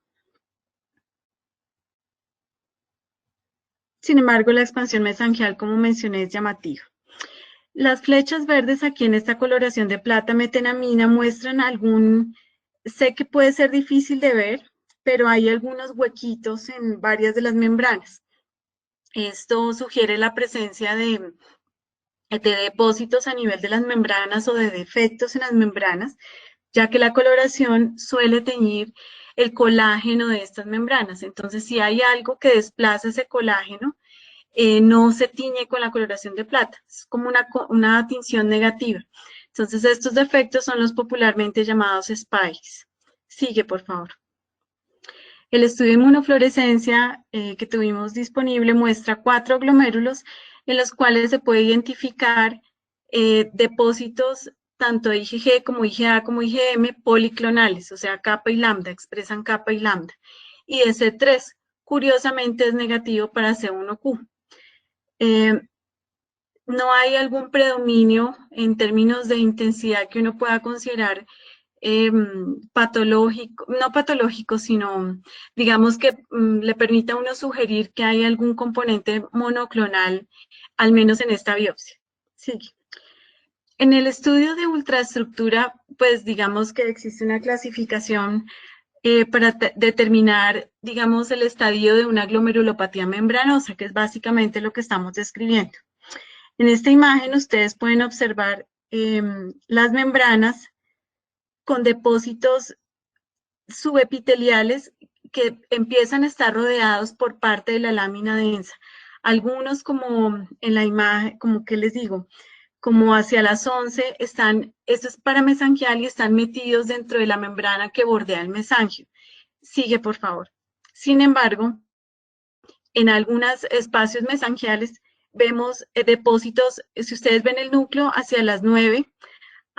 Sin embargo, la expansión mesangial, como mencioné, es llamativa. Las flechas verdes aquí en esta coloración de plata metenamina muestran sé que puede ser difícil de ver, pero hay algunos huequitos en varias de las membranas. Esto sugiere la presencia de depósitos a nivel de las membranas o de defectos en las membranas, ya que la coloración suele teñir el colágeno de estas membranas. Entonces, si hay algo que desplaza ese colágeno, no se tiñe con la coloración de plata, es como una tinción negativa. Entonces, estos defectos son los popularmente llamados spikes. Sigue, por favor. El estudio de inmunofluorescencia que tuvimos disponible muestra 4 glomérulos en los cuales se puede identificar depósitos tanto de IgG como IgA como IgM policlonales, o sea, kappa y lambda, expresan kappa y lambda. Y ese 3, curiosamente, es negativo para C1q. No hay algún predominio en términos de intensidad que uno pueda considerar patológico, no patológico, sino digamos que le permita a uno sugerir que hay algún componente monoclonal, al menos en esta biopsia. Sigue. En el estudio de ultraestructura, pues digamos que existe una clasificación para determinar, digamos, el estadio de una glomerulopatía membranosa, que es básicamente lo que estamos describiendo. En esta imagen ustedes pueden observar las membranas con depósitos subepiteliales que empiezan a estar rodeados por parte de la lámina densa. Algunos, como en la imagen, como que les digo, como hacia las 11, esto es paramesangial y están metidos dentro de la membrana que bordea el mesangio. Sigue, por favor. Sin embargo, en algunos espacios mesangiales vemos depósitos, si ustedes ven el núcleo hacia las 9,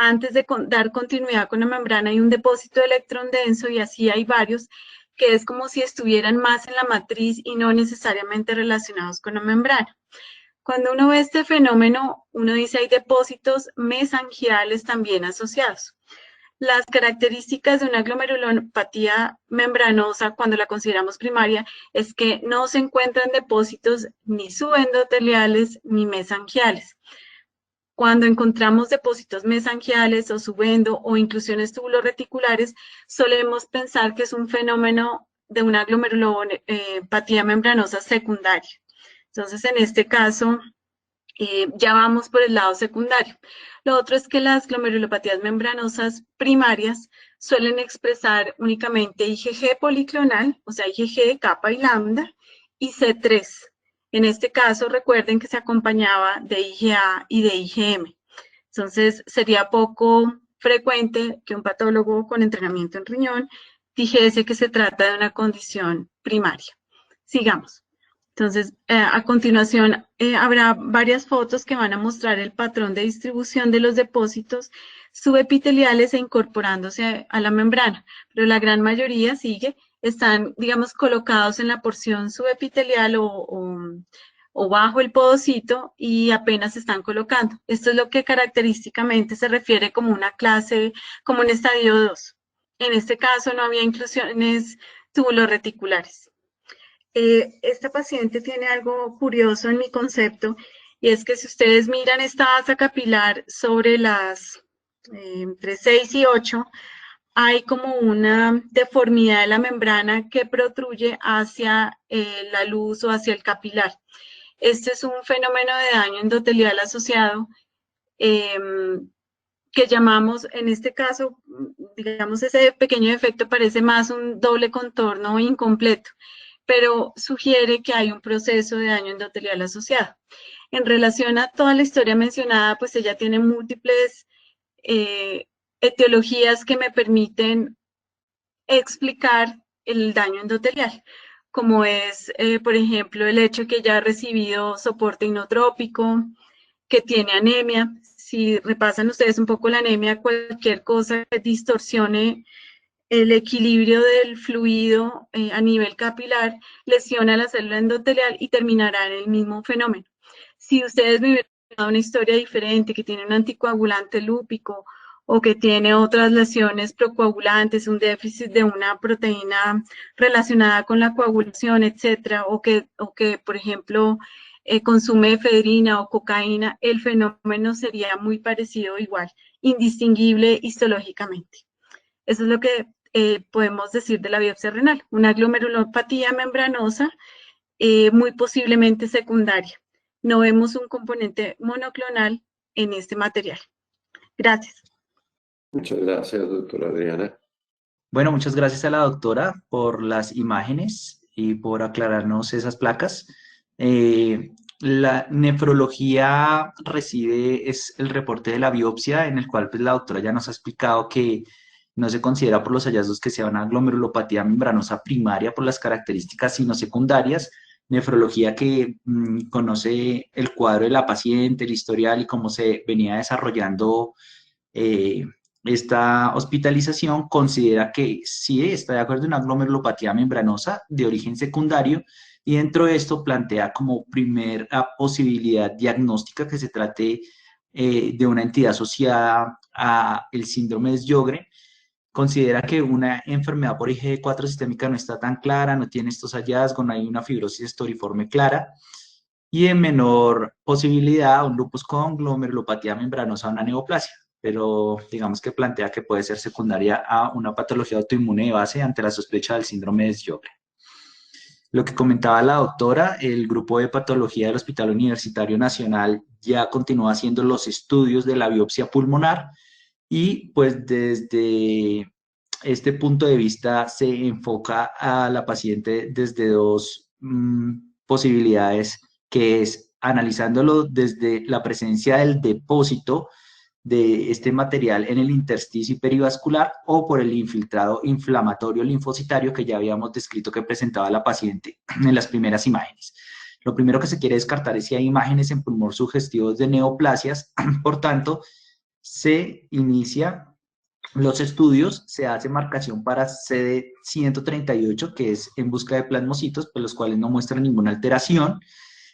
antes de dar continuidad con la membrana hay un depósito de electrón denso y así hay varios que es como si estuvieran más en la matriz y no necesariamente relacionados con la membrana. Cuando uno ve este fenómeno, uno dice hay depósitos mesangiales también asociados. Las características de una glomerulopatía membranosa, cuando la consideramos primaria, es que no se encuentran depósitos ni subendoteliales ni mesangiales. Cuando encontramos depósitos mesangiales o subendo o inclusiones tubuloreticulares, solemos pensar que es un fenómeno de una glomerulopatía membranosa secundaria. Entonces, en este caso, ya vamos por el lado secundario. Lo otro es que las glomerulopatías membranosas primarias suelen expresar únicamente IgG policlonal, o sea, IgG, kappa y lambda, y C3. En este caso, recuerden que se acompañaba de IgA y de IgM. Entonces, sería poco frecuente que un patólogo con entrenamiento en riñón dijese que se trata de una condición primaria. Sigamos. Entonces, a continuación, habrá varias fotos que van a mostrar el patrón de distribución de los depósitos subepiteliales e incorporándose a la membrana, pero la gran mayoría están, digamos, colocados en la porción subepitelial o bajo el podocito y apenas se están colocando. Esto es lo que característicamente se refiere como una clase, como un estadio 2. En este caso no había inclusiones tubuloreticulares. Esta paciente tiene algo curioso en mi concepto, y es que si ustedes miran esta asa capilar sobre las entre 6 y 8, hay como una deformidad de la membrana que protruye hacia la luz o hacia el capilar. Este es un fenómeno de daño endotelial asociado que llamamos, en este caso, digamos, ese pequeño defecto parece más un doble contorno incompleto, pero sugiere que hay un proceso de daño endotelial asociado. En relación a toda la historia mencionada, pues ella tiene múltiples etiologías que me permiten explicar el daño endotelial, como es, por ejemplo, el hecho que ella ha recibido soporte inotrópico, que tiene anemia. Si repasan ustedes un poco la anemia, cualquier cosa que distorsione el equilibrio del fluido a nivel capilar lesiona la célula endotelial y terminará en el mismo fenómeno. Si ustedes me hubieran dado una historia diferente, que tiene un anticoagulante lúpico o que tiene otras lesiones procoagulantes, un déficit de una proteína relacionada con la coagulación, etcétera, o que por ejemplo, consume efedrina o cocaína, el fenómeno sería muy parecido, igual, indistinguible histológicamente. Eso es lo que podemos decir de la biopsia renal, una glomerulopatía membranosa muy posiblemente secundaria. No vemos un componente monoclonal en este material. Gracias. Muchas gracias, doctora Adriana. Bueno, muchas gracias a la doctora por las imágenes y por aclararnos esas placas. La nefrología es el reporte de la biopsia en el cual pues, la doctora ya nos ha explicado que no se considera por los hallazgos que sea una glomerulopatía membranosa primaria por las características sino secundarias. Nefrología que conoce el cuadro de la paciente, el historial y cómo se venía desarrollando esta hospitalización, considera que sí está de acuerdo en una glomerulopatía membranosa de origen secundario y dentro de esto plantea como primera posibilidad diagnóstica que se trate de una entidad asociada al síndrome de Sjögren. Considera que una enfermedad por IgG4 sistémica no está tan clara, no tiene estos hallazgos, no hay una fibrosis estoriforme clara y en menor posibilidad un lupus con glomerulopatía membranosa o una neoplasia, pero digamos que plantea que puede ser secundaria a una patología autoinmune de base ante la sospecha del síndrome de Sjögren. Lo que comentaba la doctora, el grupo de patología del Hospital Universitario Nacional ya continúa haciendo los estudios de la biopsia pulmonar y pues desde este punto de vista se enfoca a la paciente desde dos posibilidades, que es analizándolo desde la presencia del depósito de este material en el intersticio perivascular o por el infiltrado inflamatorio linfocitario que ya habíamos descrito que presentaba la paciente en las primeras imágenes. Lo primero que se quiere descartar es si hay imágenes en pulmón sugestivos de neoplasias, por tanto, se inicia los estudios, se hace marcación para CD138, que es en busca de plasmocitos, pues los cuales no muestran ninguna alteración.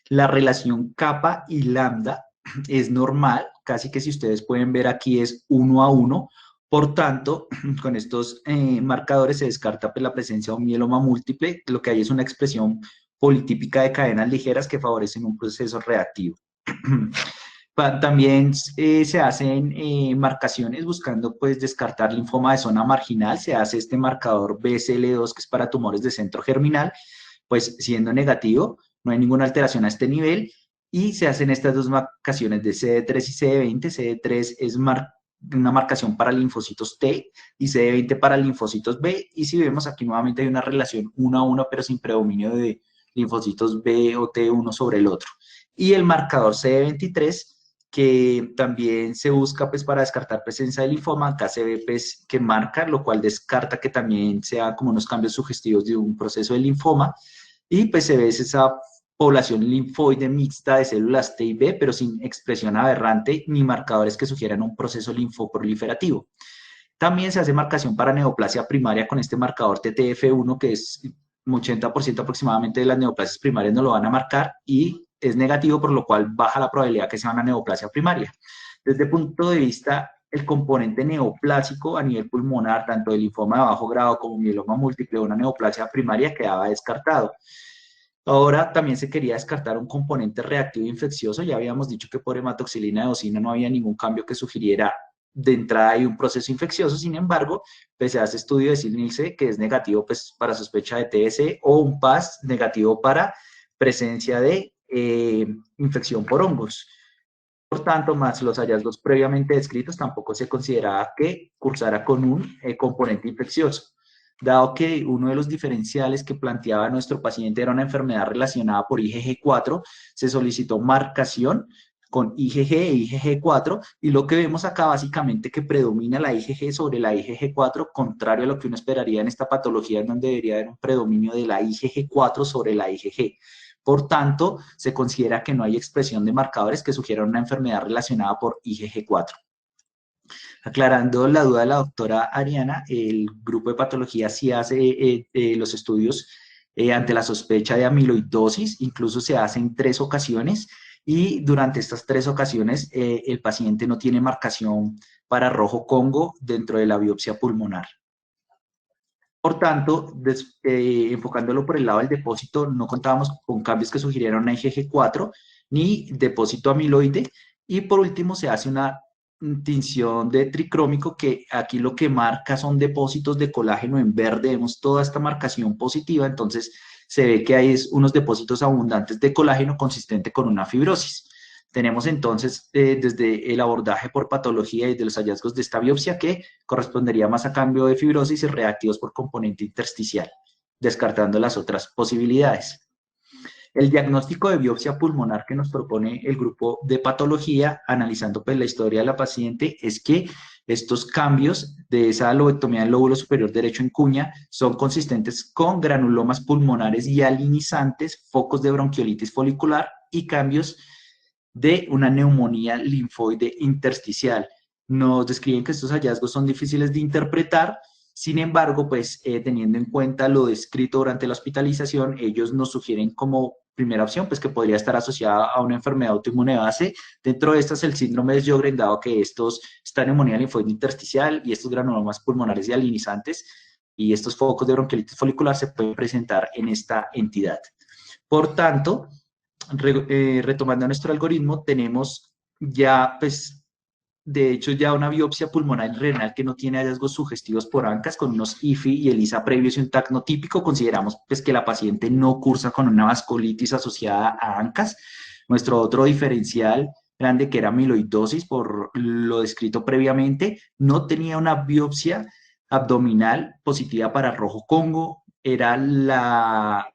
La relación kappa y lambda es normal, casi que si ustedes pueden ver aquí es 1:1, por tanto, con estos marcadores se descarta pues, la presencia de un mieloma múltiple, lo que hay es una expresión politípica de cadenas ligeras que favorecen un proceso reactivo. También se hacen marcaciones buscando pues descartar linfoma de zona marginal, se hace este marcador BSL2 que es para tumores de centro germinal, pues siendo negativo, no hay ninguna alteración a este nivel y se hacen estas dos marcaciones de CD3 y CD20, CD3 es una marcación para linfocitos T y CD20 para linfocitos B y si vemos aquí nuevamente hay una relación 1:1 pero sin predominio de linfocitos B o T1 sobre el otro. Y el marcador CD23, que también se busca pues para descartar presencia de linfoma. Acá se ve pues que marca, lo cual descarta que también sea como unos cambios sugestivos de un proceso de linfoma. Y pues se ve esa población linfoide mixta de células T y B, pero sin expresión aberrante ni marcadores que sugieran un proceso linfoproliferativo. También se hace marcación para neoplasia primaria con este marcador TTF1, que es un 80% aproximadamente de las neoplasias primarias no lo van a marcar, y es negativo, por lo cual baja la probabilidad que sea una neoplasia primaria. Desde el punto de vista, el componente neoplásico a nivel pulmonar, tanto del linfoma de bajo grado como mieloma múltiple o una neoplasia primaria, quedaba descartado. Ahora también se quería descartar un componente reactivo infeccioso. Ya habíamos dicho que por hematoxilina eosina no había ningún cambio que sugiriera de entrada hay un proceso infeccioso. Sin embargo, pues se hace estudio de Sil-Nielsen que es negativo pues, para sospecha de TBC, o un PAS negativo para presencia de infección por hongos. Por tanto, más los hallazgos previamente descritos, tampoco se consideraba que cursara con un componente infeccioso. Dado que uno de los diferenciales que planteaba nuestro paciente era una enfermedad relacionada por IgG4, se solicitó marcación con IgG e IgG4, y lo que vemos acá básicamente que predomina la IgG sobre la IgG4, contrario a lo que uno esperaría en esta patología, en donde debería haber un predominio de la IgG4 sobre la IgG. Por tanto, se considera que no hay expresión de marcadores que sugieran una enfermedad relacionada por IgG4. Aclarando la duda de la doctora Ariana, el grupo de patología sí hace los estudios ante la sospecha de amiloidosis, incluso se hace en 3 ocasiones, y durante estas 3 ocasiones el paciente no tiene marcación para rojo Congo dentro de la biopsia pulmonar. Por tanto, enfocándolo por el lado del depósito, no contábamos con cambios que sugirieran una IgG4 ni depósito amiloide, y por último se hace una tinción de tricrómico, que aquí lo que marca son depósitos de colágeno en verde. Vemos toda esta marcación positiva, entonces se ve que hay unos depósitos abundantes de colágeno consistente con una fibrosis. Tenemos entonces desde el abordaje por patología y de los hallazgos de esta biopsia que correspondería más a cambio de fibrosis y reactivos por componente intersticial, descartando las otras posibilidades. El diagnóstico de biopsia pulmonar que nos propone el grupo de patología, analizando pues la historia de la paciente, es que estos cambios de esa lobectomía del lóbulo superior derecho en cuña son consistentes con granulomas pulmonares y alinizantes, focos de bronquiolitis folicular y cambios de una neumonía linfoide intersticial. Nos describen que estos hallazgos son difíciles de interpretar. Sin embargo, pues teniendo en cuenta lo descrito durante la hospitalización, ellos nos sugieren como primera opción, pues que podría estar asociada a una enfermedad autoinmune base. Dentro de estas, el síndrome de Sjögren, dado que esta neumonía linfoide intersticial y estos granulomas pulmonares y alinizantes y estos focos de bronquiolitis folicular se pueden presentar en esta entidad. Por tanto, retomando nuestro algoritmo, tenemos ya, pues, de hecho, ya una biopsia pulmonar y renal que no tiene hallazgos sugestivos por ANCAS, con unos IFI y ELISA previos y un TAC no típico. Consideramos pues, que la paciente no cursa con una vasculitis asociada a ANCAS. Nuestro otro diferencial grande, que era amiloidosis, por lo descrito previamente, no tenía una biopsia abdominal positiva para rojo Congo. Era la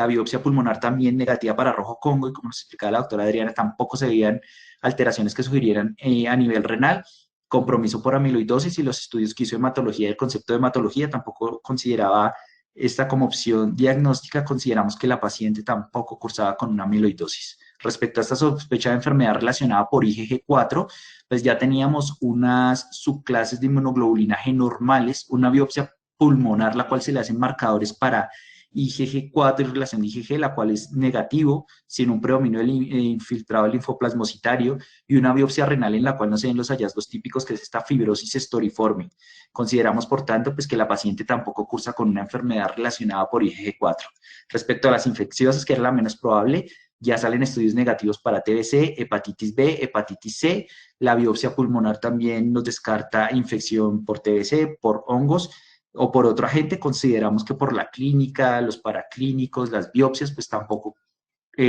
biopsia pulmonar también negativa para rojo Congo, y como nos explicaba la doctora Adriana, tampoco se veían alteraciones que sugirieran a nivel renal. Compromiso por amiloidosis, y los estudios que hizo hematología, el concepto de hematología, tampoco consideraba esta como opción diagnóstica. Consideramos que la paciente tampoco cursaba con una amiloidosis. Respecto a esta sospecha de enfermedad relacionada por IgG4, pues ya teníamos unas subclases de inmunoglobulina G normales, una biopsia pulmonar, la cual se le hacen marcadores para IgG4 y relación de IgG, la cual es negativo, sin un predominio del infiltrado linfoplasmocitario, y una biopsia renal en la cual no se ven los hallazgos típicos, que es esta fibrosis estoriforme. Consideramos, por tanto, pues, que la paciente tampoco cursa con una enfermedad relacionada por IgG4. Respecto a las infecciosas, que era la menos probable, ya salen estudios negativos para TBC, hepatitis B, hepatitis C. La biopsia pulmonar también nos descarta infección por TBC, por hongos, o por otro agente. Consideramos que por la clínica, los paraclínicos, las biopsias, pues tampoco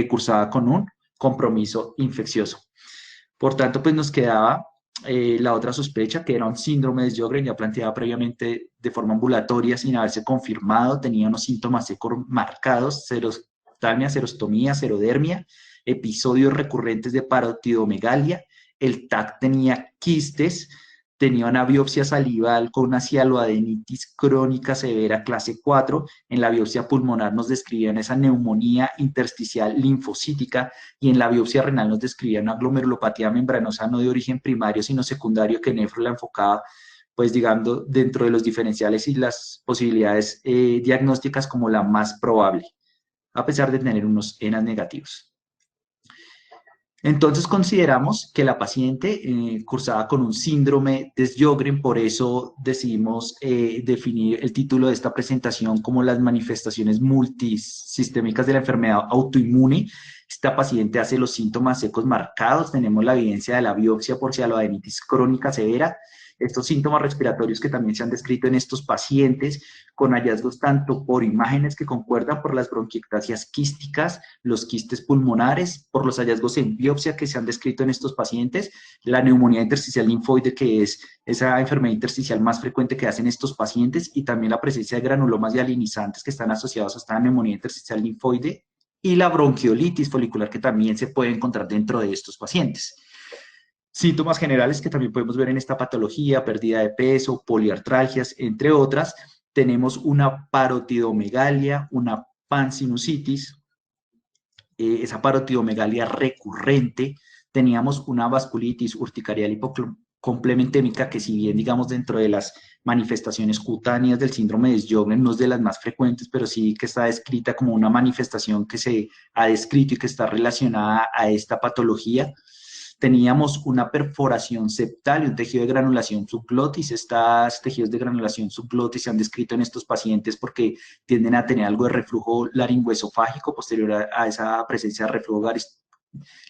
cursaba con un compromiso infeccioso. Por tanto, pues nos quedaba la otra sospecha, que era un síndrome de Sjögren, ya planteada previamente de forma ambulatoria sin haberse confirmado. Tenía unos síntomas secos marcados, oftalmia, xerostomía, xerodermia, episodios recurrentes de parotidomegalia. El TAC tenía quistes, tenía una biopsia salival con una cialoadenitis crónica severa clase 4. En la biopsia pulmonar nos describían esa neumonía intersticial linfocítica y en la biopsia renal nos describían una glomerulopatía membranosa no de origen primario sino secundario que Nefro la enfocaba pues digamos dentro de los diferenciales y las posibilidades diagnósticas como la más probable, a pesar de tener unos ENAs negativos. Entonces consideramos que la paciente cursaba con un síndrome de Sjögren, por eso decidimos definir el título de esta presentación como las manifestaciones multisistémicas de la enfermedad autoinmune. Esta paciente hace los síntomas secos marcados, tenemos la evidencia de la biopsia por cialoadenitis crónica severa, estos síntomas respiratorios que también se han descrito en estos pacientes, con hallazgos tanto por imágenes que concuerdan por las bronquiectasias quísticas, los quistes pulmonares, por los hallazgos en biopsia que se han descrito en estos pacientes, la neumonía intersticial linfoide, que es esa enfermedad intersticial más frecuente que hacen estos pacientes, y también la presencia de granulomas dialinizantes que están asociados a esta neumonía intersticial linfoide, y la bronquiolitis folicular que también se puede encontrar dentro de estos pacientes. Síntomas generales que también podemos ver en esta patología, pérdida de peso, poliartralgias, entre otras. Tenemos una parotidomegalia, una pansinusitis, esa parotidomegalia recurrente. Teníamos una vasculitis urticarial hipocomplementémica que si bien, digamos, dentro de las manifestaciones cutáneas del síndrome de Sjögren no es de las más frecuentes, pero sí que está descrita como una manifestación que se ha descrito y que está relacionada a esta patología. Teníamos una perforación septal y un tejido de granulación subglotis. Estos tejidos de granulación subglotis se han descrito en estos pacientes porque tienden a tener algo de reflujo laringoesofágico. Posterior a esa presencia de reflujo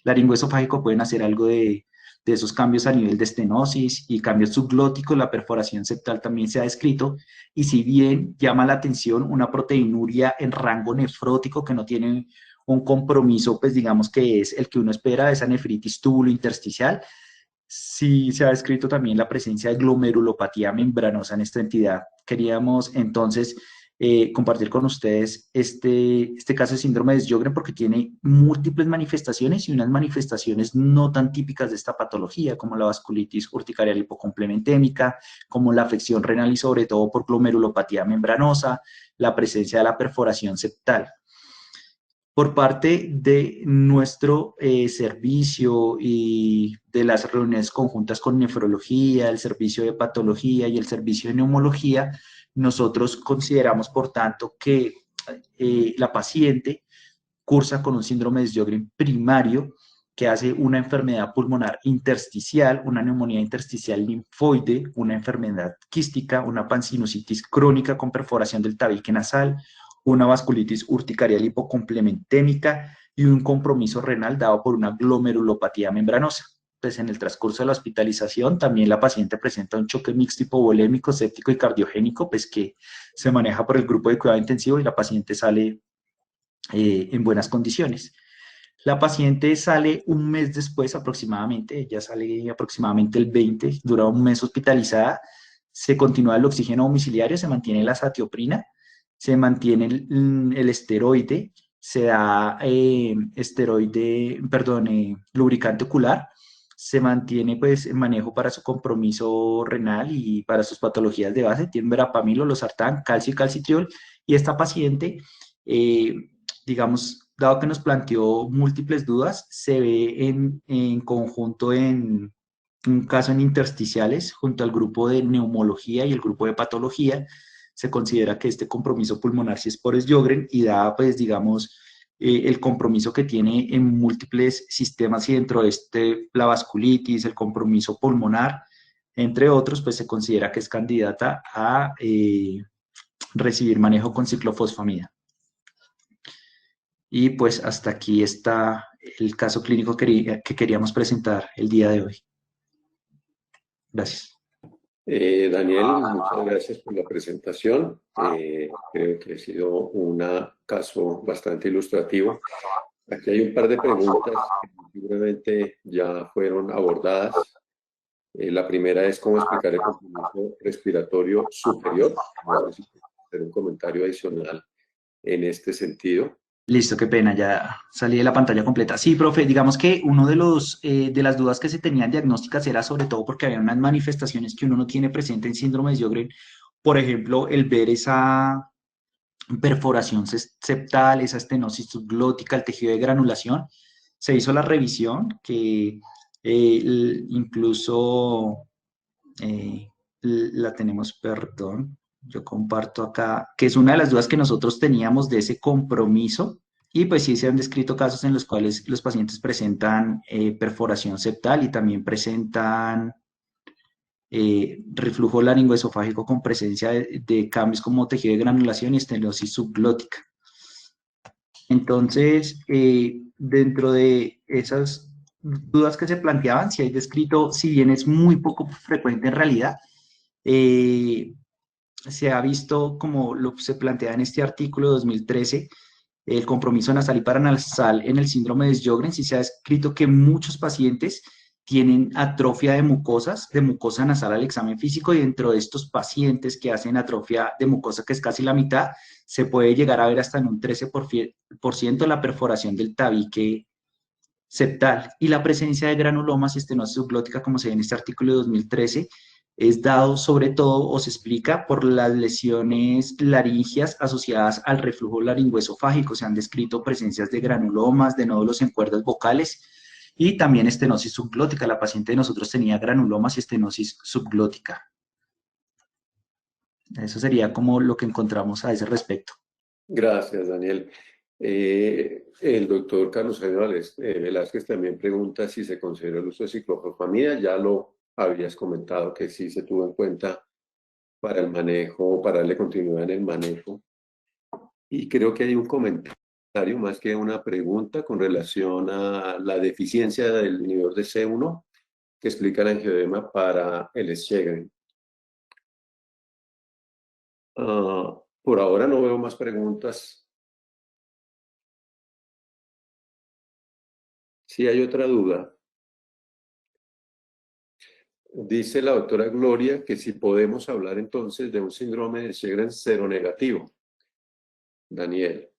laringoesofágico pueden hacer algo de esos cambios a nivel de estenosis y cambios subglóticos. La perforación septal también se ha descrito. Y si bien llama la atención una proteinuria en rango nefrótico que no tiene un compromiso, pues digamos que es el que uno espera de esa nefritis túbulo-intersticial, sí se ha descrito también la presencia de glomerulopatía membranosa en esta entidad. Queríamos entonces compartir con ustedes este caso de síndrome de Sjögren porque tiene múltiples manifestaciones y unas manifestaciones no tan típicas de esta patología, como la vasculitis urticarial hipocomplementémica, como la afección renal y sobre todo por glomerulopatía membranosa, la presencia de la perforación septal. Por parte de nuestro servicio y de las reuniones conjuntas con nefrología, el servicio de patología y el servicio de neumología, nosotros consideramos, por tanto, que la paciente cursa con un síndrome de Sjögren primario que hace una enfermedad pulmonar intersticial, una neumonía intersticial linfoide, una enfermedad quística, una pansinusitis crónica con perforación del tabique nasal, una vasculitis urticarial hipocomplementémica y un compromiso renal dado por una glomerulopatía membranosa. Pues en el transcurso de la hospitalización también la paciente presenta un choque mixto hipovolémico, séptico y cardiogénico, pues que se maneja por el grupo de cuidado intensivo y la paciente sale en buenas condiciones. La paciente sale un mes después aproximadamente, ella sale aproximadamente el 20, dura un mes hospitalizada, se continúa el oxígeno domiciliario, se mantiene la azatioprina, se mantiene el esteroide, se da lubricante ocular, se mantiene pues el manejo para su compromiso renal y para sus patologías de base, tiene verapamil, losartán, calcio y calcitriol, y esta paciente, digamos, dado que nos planteó múltiples dudas, se ve en conjunto en un caso en intersticiales junto al grupo de neumología y el grupo de patología. Se considera que este compromiso pulmonar sí es por Sjögren y da, pues, digamos, el compromiso que tiene en múltiples sistemas y dentro de la vasculitis, el compromiso pulmonar, entre otros, pues se considera que es candidata a recibir manejo con ciclofosfamida. Y pues hasta aquí está el caso clínico que queríamos presentar el día de hoy. Gracias. Daniel, muchas gracias por la presentación. Creo que ha sido un caso bastante ilustrativo. Aquí hay un par de preguntas que seguramente ya fueron abordadas. La primera es cómo explicar el compromiso respiratorio superior. No sé si puede hacer un comentario adicional en este sentido. Listo, qué pena, ya salí de la pantalla completa. Sí, profe, digamos que uno de las dudas que se tenían diagnósticas era sobre todo porque había unas manifestaciones que uno no tiene presente en síndrome de Sjögren. Por ejemplo, el ver esa perforación septal, esa estenosis subglótica, el tejido de granulación. Se hizo la revisión que incluso la tenemos, perdón, yo comparto acá, que es una de las dudas que nosotros teníamos de ese compromiso. Y pues sí se han descrito casos en los cuales los pacientes presentan perforación septal y también presentan reflujo laringoesofágico con presencia de cambios como tejido de granulación y estenosis subglótica. Entonces, dentro de esas dudas que se planteaban, si hay descrito, si bien es muy poco frecuente en realidad, se ha visto como lo se plantea en este artículo de 2013, el compromiso nasal y paranasal en el síndrome de Sjögren, sí se ha escrito que muchos pacientes tienen atrofia de mucosa nasal al examen físico, y dentro de estos pacientes que hacen atrofia de mucosa, que es casi la mitad, se puede llegar a ver hasta en un 13% la perforación del tabique septal, y la presencia de granulomas y estenosis subglótica, como se ve en este artículo de 2013, es dado sobre todo o se explica por las lesiones laringias asociadas al reflujo laringoesofágico. Se han descrito presencias de granulomas, de nódulos en cuerdas vocales y también estenosis subglótica. La paciente de nosotros tenía granulomas y estenosis subglótica. Eso sería como lo que encontramos a ese respecto. Gracias, Daniel. El doctor Carlos Jaime Velázquez también pregunta si se considera el uso de ciclofosfamida. Ya lo habías comentado que sí se tuvo en cuenta para el manejo, para darle continuidad en el manejo. Y creo que hay un comentario más que una pregunta con relación a la deficiencia del inhibidor de C1 que explica el angioedema para el Sjögren. Por ahora no veo más preguntas. Si hay otra duda. Dice la doctora Gloria que si podemos hablar entonces de un síndrome de Sjögren seronegativo. Daniel.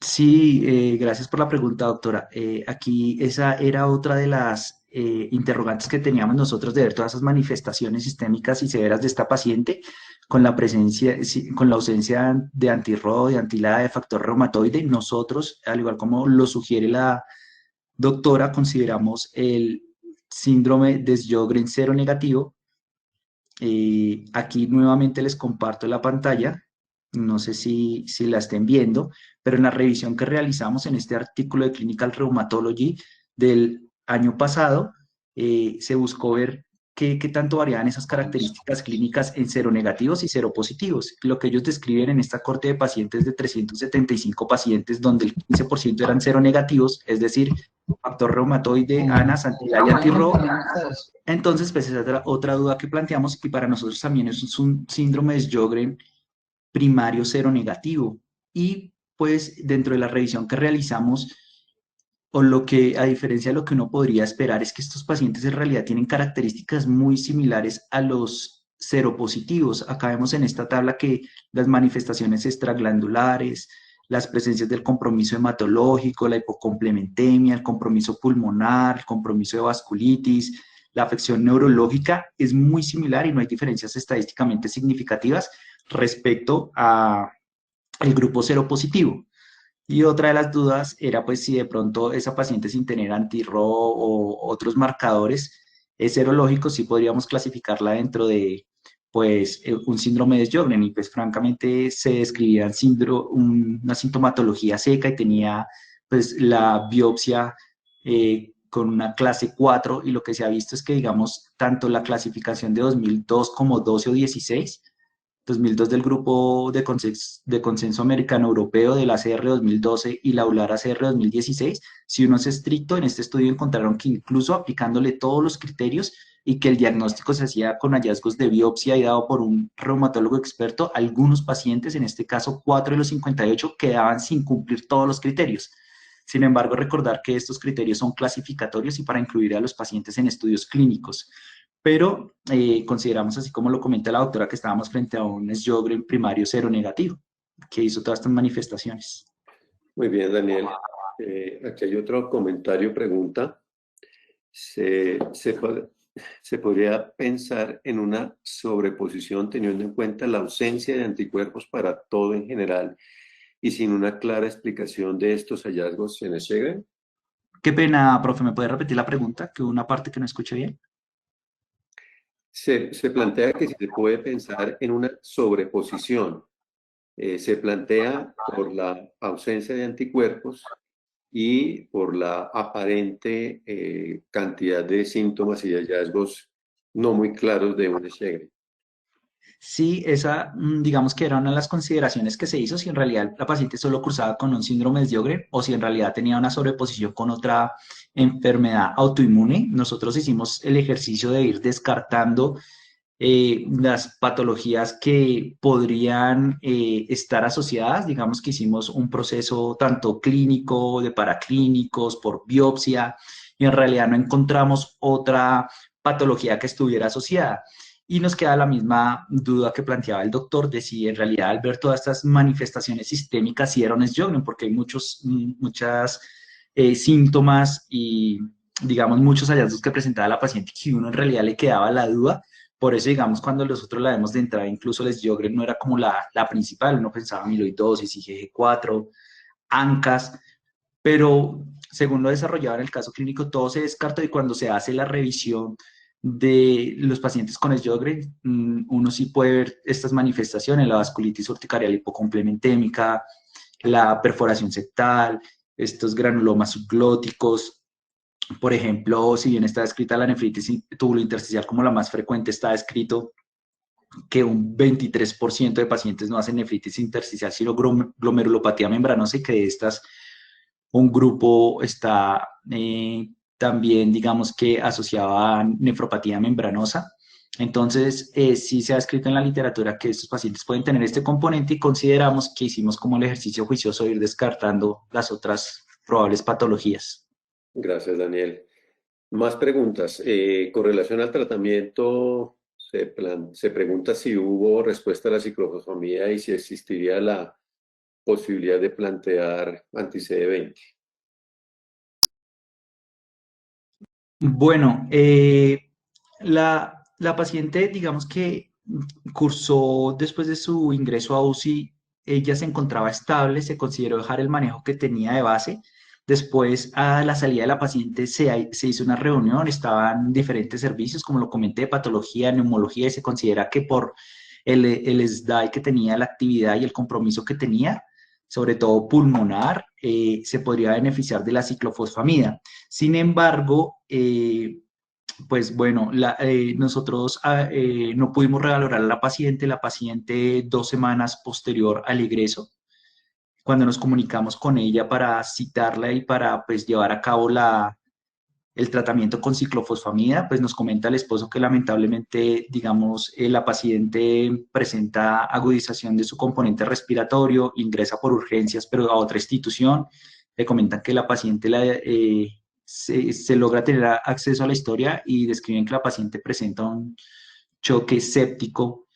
Sí, gracias por la pregunta, doctora. Aquí esa era otra de las interrogantes que teníamos nosotros, de ver todas esas manifestaciones sistémicas y severas de esta paciente con la presencia, con la ausencia de anti-RO, de antilada, de factor reumatoide. Nosotros, al igual como lo sugiere la doctora, consideramos el síndrome de Sjögren seronegativo. Aquí nuevamente les comparto la pantalla, no sé si la estén viendo, pero en la revisión que realizamos en este artículo de Clinical Rheumatology del año pasado, se buscó ver qué tanto variaban esas características clínicas en seronegativos y seropositivos. Lo que ellos describen en esta corte de pacientes de 375 pacientes, donde el 15% eran seronegativos, es decir, factor reumatoide, ANAS, antilada y anti-RO. Entonces, pues esa es otra duda que planteamos, y para nosotros también es un síndrome de Sjögren primario seronegativo. Y pues dentro de la revisión que realizamos, o lo que, a diferencia de lo que uno podría esperar, es que estos pacientes en realidad tienen características muy similares a los seropositivos. Acá vemos en esta tabla que las manifestaciones extraglandulares, las presencias del compromiso hematológico, la hipocomplementemia, el compromiso pulmonar, el compromiso de vasculitis, la afección neurológica es muy similar y no hay diferencias estadísticamente significativas respecto al grupo seropositivo. Y otra de las dudas era pues si de pronto esa paciente sin tener anti-RO o otros marcadores serológicos, si podríamos clasificarla dentro de pues un síndrome de Sjögren, y pues francamente se describía una sintomatología seca y tenía pues la biopsia con una clase 4, y lo que se ha visto es que digamos tanto la clasificación de 2002 como 12 o 16, 2002 del grupo de consenso americano-europeo del ACR 2012 y la ULAR ACR 2016, si uno es estricto, en este estudio encontraron que incluso aplicándole todos los criterios y que el diagnóstico se hacía con hallazgos de biopsia y dado por un reumatólogo experto, algunos pacientes, en este caso 4 de los 58, quedaban sin cumplir todos los criterios. Sin embargo, recordar que estos criterios son clasificatorios y para incluir a los pacientes en estudios clínicos. Pero consideramos, así como lo comenta la doctora, que estábamos frente a un Sjögren primario seronegativo. que hizo todas estas manifestaciones. Muy bien, Daniel. Aquí hay otro comentario, pregunta. ¿Se podría pensar en una sobreposición teniendo en cuenta la ausencia de anticuerpos para todo en general y sin una clara explicación de estos hallazgos en el Sjögren? Qué pena, profe, ¿me puede repetir la pregunta? Que hubo una parte que no escuché bien. Se plantea que si se puede pensar en una sobreposición. Se plantea por la ausencia de anticuerpos y por la aparente cantidad de síntomas y hallazgos no muy claros de un Sjögren. Sí, esa, digamos que era una de las consideraciones que se hizo, si en realidad la paciente solo cursaba con un síndrome de Sjögren o si en realidad tenía una sobreposición con otra enfermedad autoinmune. Nosotros hicimos el ejercicio de ir descartando las patologías que podrían estar asociadas. Digamos que hicimos un proceso tanto clínico, de paraclínicos, por biopsia, y en realidad no encontramos otra patología que estuviera asociada. Y nos queda la misma duda que planteaba el doctor de si en realidad al ver todas estas manifestaciones sistémicas si era un Sjögren, porque hay muchos síntomas y, digamos, muchos hallazgos que presentaba la paciente que uno en realidad le quedaba la duda. Por eso, digamos, cuando nosotros la vemos de entrada, incluso el Sjögren no era como la principal, uno pensaba amiloidosis, IgG4, ANCAS, pero según lo desarrollado en el caso clínico, todo se descartó y cuando se hace la revisión de los pacientes con Sjögren, uno sí puede ver estas manifestaciones, la vasculitis urticarial hipocomplementémica, la perforación septal, estos granulomas subglóticos. Por ejemplo, si bien está descrita la nefritis tubulointersticial como la más frecuente, está descrito que un 23% de pacientes no hacen nefritis intersticial, sino glomerulopatía membranosa, y que de estas un grupo está también, digamos que asociado a nefropatía membranosa. Entonces, sí se ha escrito en la literatura que estos pacientes pueden tener este componente y consideramos que hicimos como el ejercicio juicioso de ir descartando las otras probables patologías. Gracias, Daniel. Más preguntas. Con relación al tratamiento, se pregunta si hubo respuesta a la ciclofosfamida y si existiría la posibilidad de plantear anti-CD20. Bueno, la paciente, digamos que cursó después de su ingreso a UCI, ella se encontraba estable, se consideró dejar el manejo que tenía de base. Después, a la salida de la paciente, se hizo una reunión, estaban diferentes servicios, como lo comenté, patología, neumología, y se considera que por el SDAI que tenía, la actividad y el compromiso que tenía, sobre todo pulmonar, se podría beneficiar de la ciclofosfamida. Sin embargo, pues bueno, nosotros no pudimos revalorar a la paciente 2 semanas posterior al ingreso, cuando nos comunicamos con ella para citarla y para pues llevar a cabo el tratamiento con ciclofosfamida, pues nos comenta el esposo que lamentablemente, digamos, la paciente presenta agudización de su componente respiratorio, ingresa por urgencias, pero a otra institución. Le comentan que la paciente se logra tener acceso a la historia y describen que la paciente presenta un choque séptico.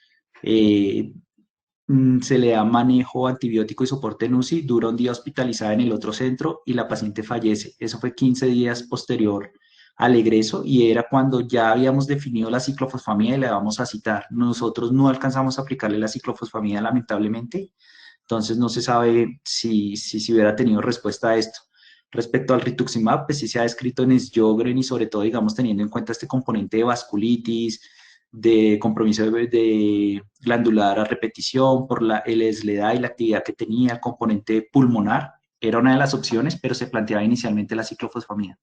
Se le da manejo antibiótico y soporte en UCI, dura un día hospitalizada en el otro centro y la paciente fallece. Eso fue 15 días posterior al egreso y era cuando ya habíamos definido la ciclofosfamida y le vamos a citar. Nosotros no alcanzamos a aplicarle la ciclofosfamida, lamentablemente, entonces no se sabe si hubiera tenido respuesta a esto. Respecto al rituximab, pues sí se ha descrito en Sjögren y sobre todo, digamos, teniendo en cuenta este componente de vasculitis, de compromiso de glandular a repetición, por el SLEDAI y la actividad que tenía, el componente pulmonar, era una de las opciones, pero se planteaba inicialmente la ciclofosfamida.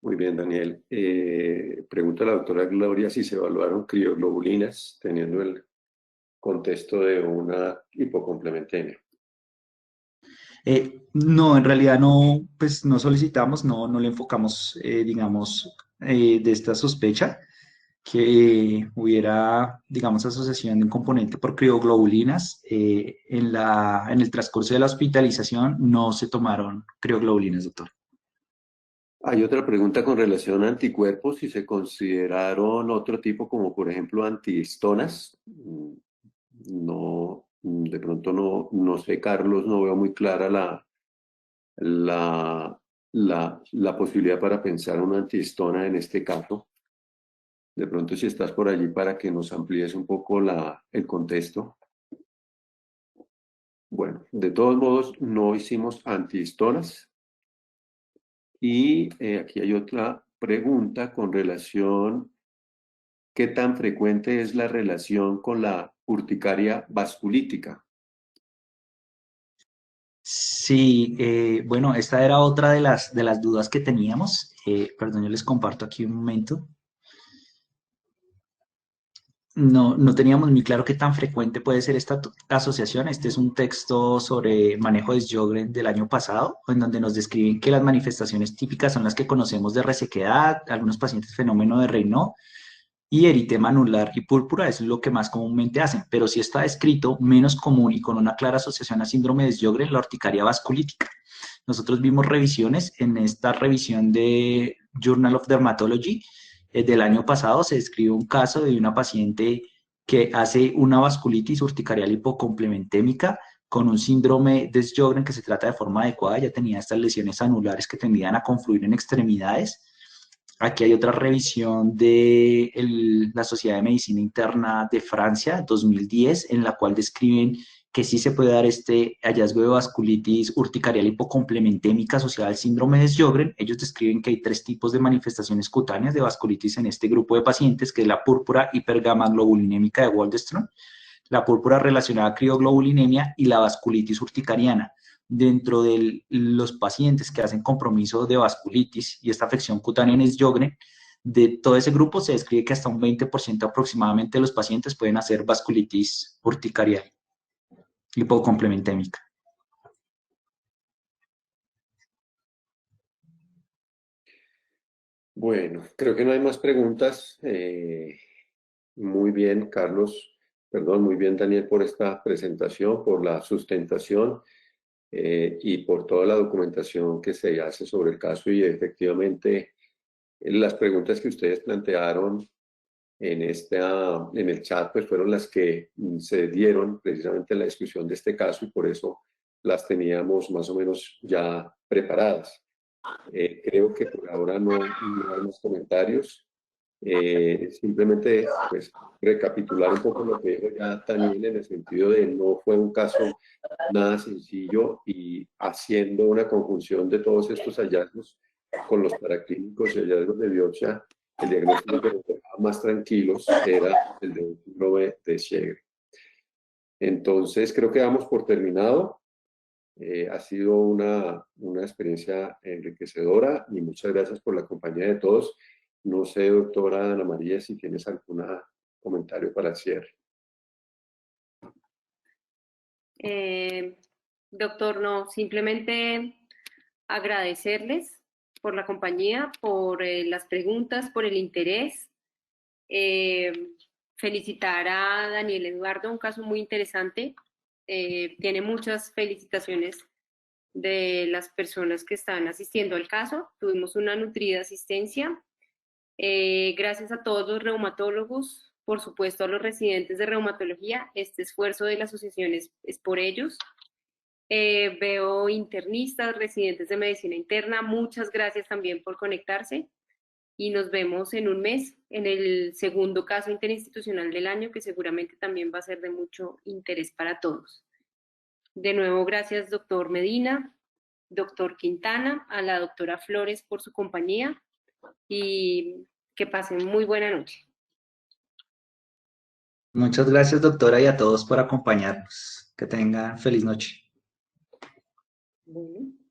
Muy bien, Daniel. Pregunta la doctora Gloria si se evaluaron crioglobulinas teniendo el contexto de una hipocomplementemia. No, en realidad no, pues no solicitamos, no le enfocamos, digamos, de esta sospecha que hubiera, digamos, asociación de un componente por crioglobulinas. En el transcurso de la hospitalización no se tomaron crioglobulinas, doctor. Hay otra pregunta con relación a anticuerpos, si se consideraron otro tipo, como por ejemplo antihistonas. No, de pronto no sé, Carlos, no veo muy clara la, la posibilidad para pensar una antihistona en este caso. De pronto, si estás por allí para que nos amplíes un poco el contexto. Bueno, de todos modos, no hicimos antihistonas. Y aquí hay otra pregunta con relación, ¿qué tan frecuente es la relación con la urticaria vasculítica? Sí, bueno, esta era otra de las dudas que teníamos. Perdón, yo les comparto aquí un momento. No teníamos muy claro qué tan frecuente puede ser esta asociación. Este es un texto sobre manejo de Sjögren del año pasado, en donde nos describen que las manifestaciones típicas son las que conocemos de resequedad, algunos pacientes fenómeno de Raynaud y eritema anular y púrpura, es lo que más comúnmente hacen, pero sí está descrito menos común y con una clara asociación a síndrome de Sjögren, la urticaria vasculítica. Nosotros vimos revisiones en esta revisión de Journal of Dermatology del año pasado. Se describe un caso de una paciente que hace una vasculitis urticarial hipocomplementémica con un síndrome de Sjögren que se trata de forma adecuada. Ya tenía estas lesiones anulares que tendían a confluir en extremidades. Aquí hay otra revisión de la Sociedad de Medicina Interna de Francia, 2010, en la cual describen que sí se puede dar este hallazgo de vasculitis urticarial hipocomplementémica asociada al síndrome de Sjögren. Ellos describen que hay 3 tipos de manifestaciones cutáneas de vasculitis en este grupo de pacientes, que es la púrpura hipergamaglobulinémica de Waldenström, la púrpura relacionada a crioglobulinemia y la vasculitis urticariana. Dentro de los pacientes que hacen compromiso de vasculitis y esta afección cutánea en Sjögren, de todo ese grupo se describe que hasta un 20% aproximadamente de los pacientes pueden hacer vasculitis urticarial hipocomplementémica. Bueno, creo que no hay más preguntas. Muy bien, Carlos, perdón, muy bien, Daniel, por esta presentación, por la sustentación y por toda la documentación que se hace sobre el caso. Y efectivamente, las preguntas que ustedes plantearon en el chat, pues fueron las que se dieron precisamente en la discusión de este caso y por eso las teníamos más o menos ya preparadas. Creo que por ahora no hay más comentarios. Simplemente, pues, recapitular un poco lo que dijo ya Daniel en el sentido de no fue un caso nada sencillo y haciendo una conjunción de todos estos hallazgos con los paraclínicos y hallazgos de biopsia, el diagnóstico que nos dejaba más tranquilos era el de un síndrome de Sjögren. Entonces, creo que damos por terminado. Ha sido una experiencia enriquecedora y muchas gracias por la compañía de todos. No sé, doctora Ana María, si tienes algún comentario para el cierre. Doctor, no, simplemente agradecerles por la compañía, por las preguntas, por el interés. Felicitar a Daniel Eduardo, un caso muy interesante. Tiene muchas felicitaciones de las personas que están asistiendo al caso. Tuvimos una nutrida asistencia. Gracias a todos los reumatólogos, por supuesto a los residentes de reumatología. Este esfuerzo de la asociación es por ellos. Veo internistas, residentes de medicina interna. Muchas gracias también por conectarse. Y nos vemos en un mes en el segundo caso interinstitucional del año, que seguramente también va a ser de mucho interés para todos. De nuevo, gracias, doctor Medina, doctor Quintana, a la doctora Flores por su compañía y que pasen muy buena noche. Muchas gracias, doctora, y a todos por acompañarnos. Que tengan feliz noche. Bueno.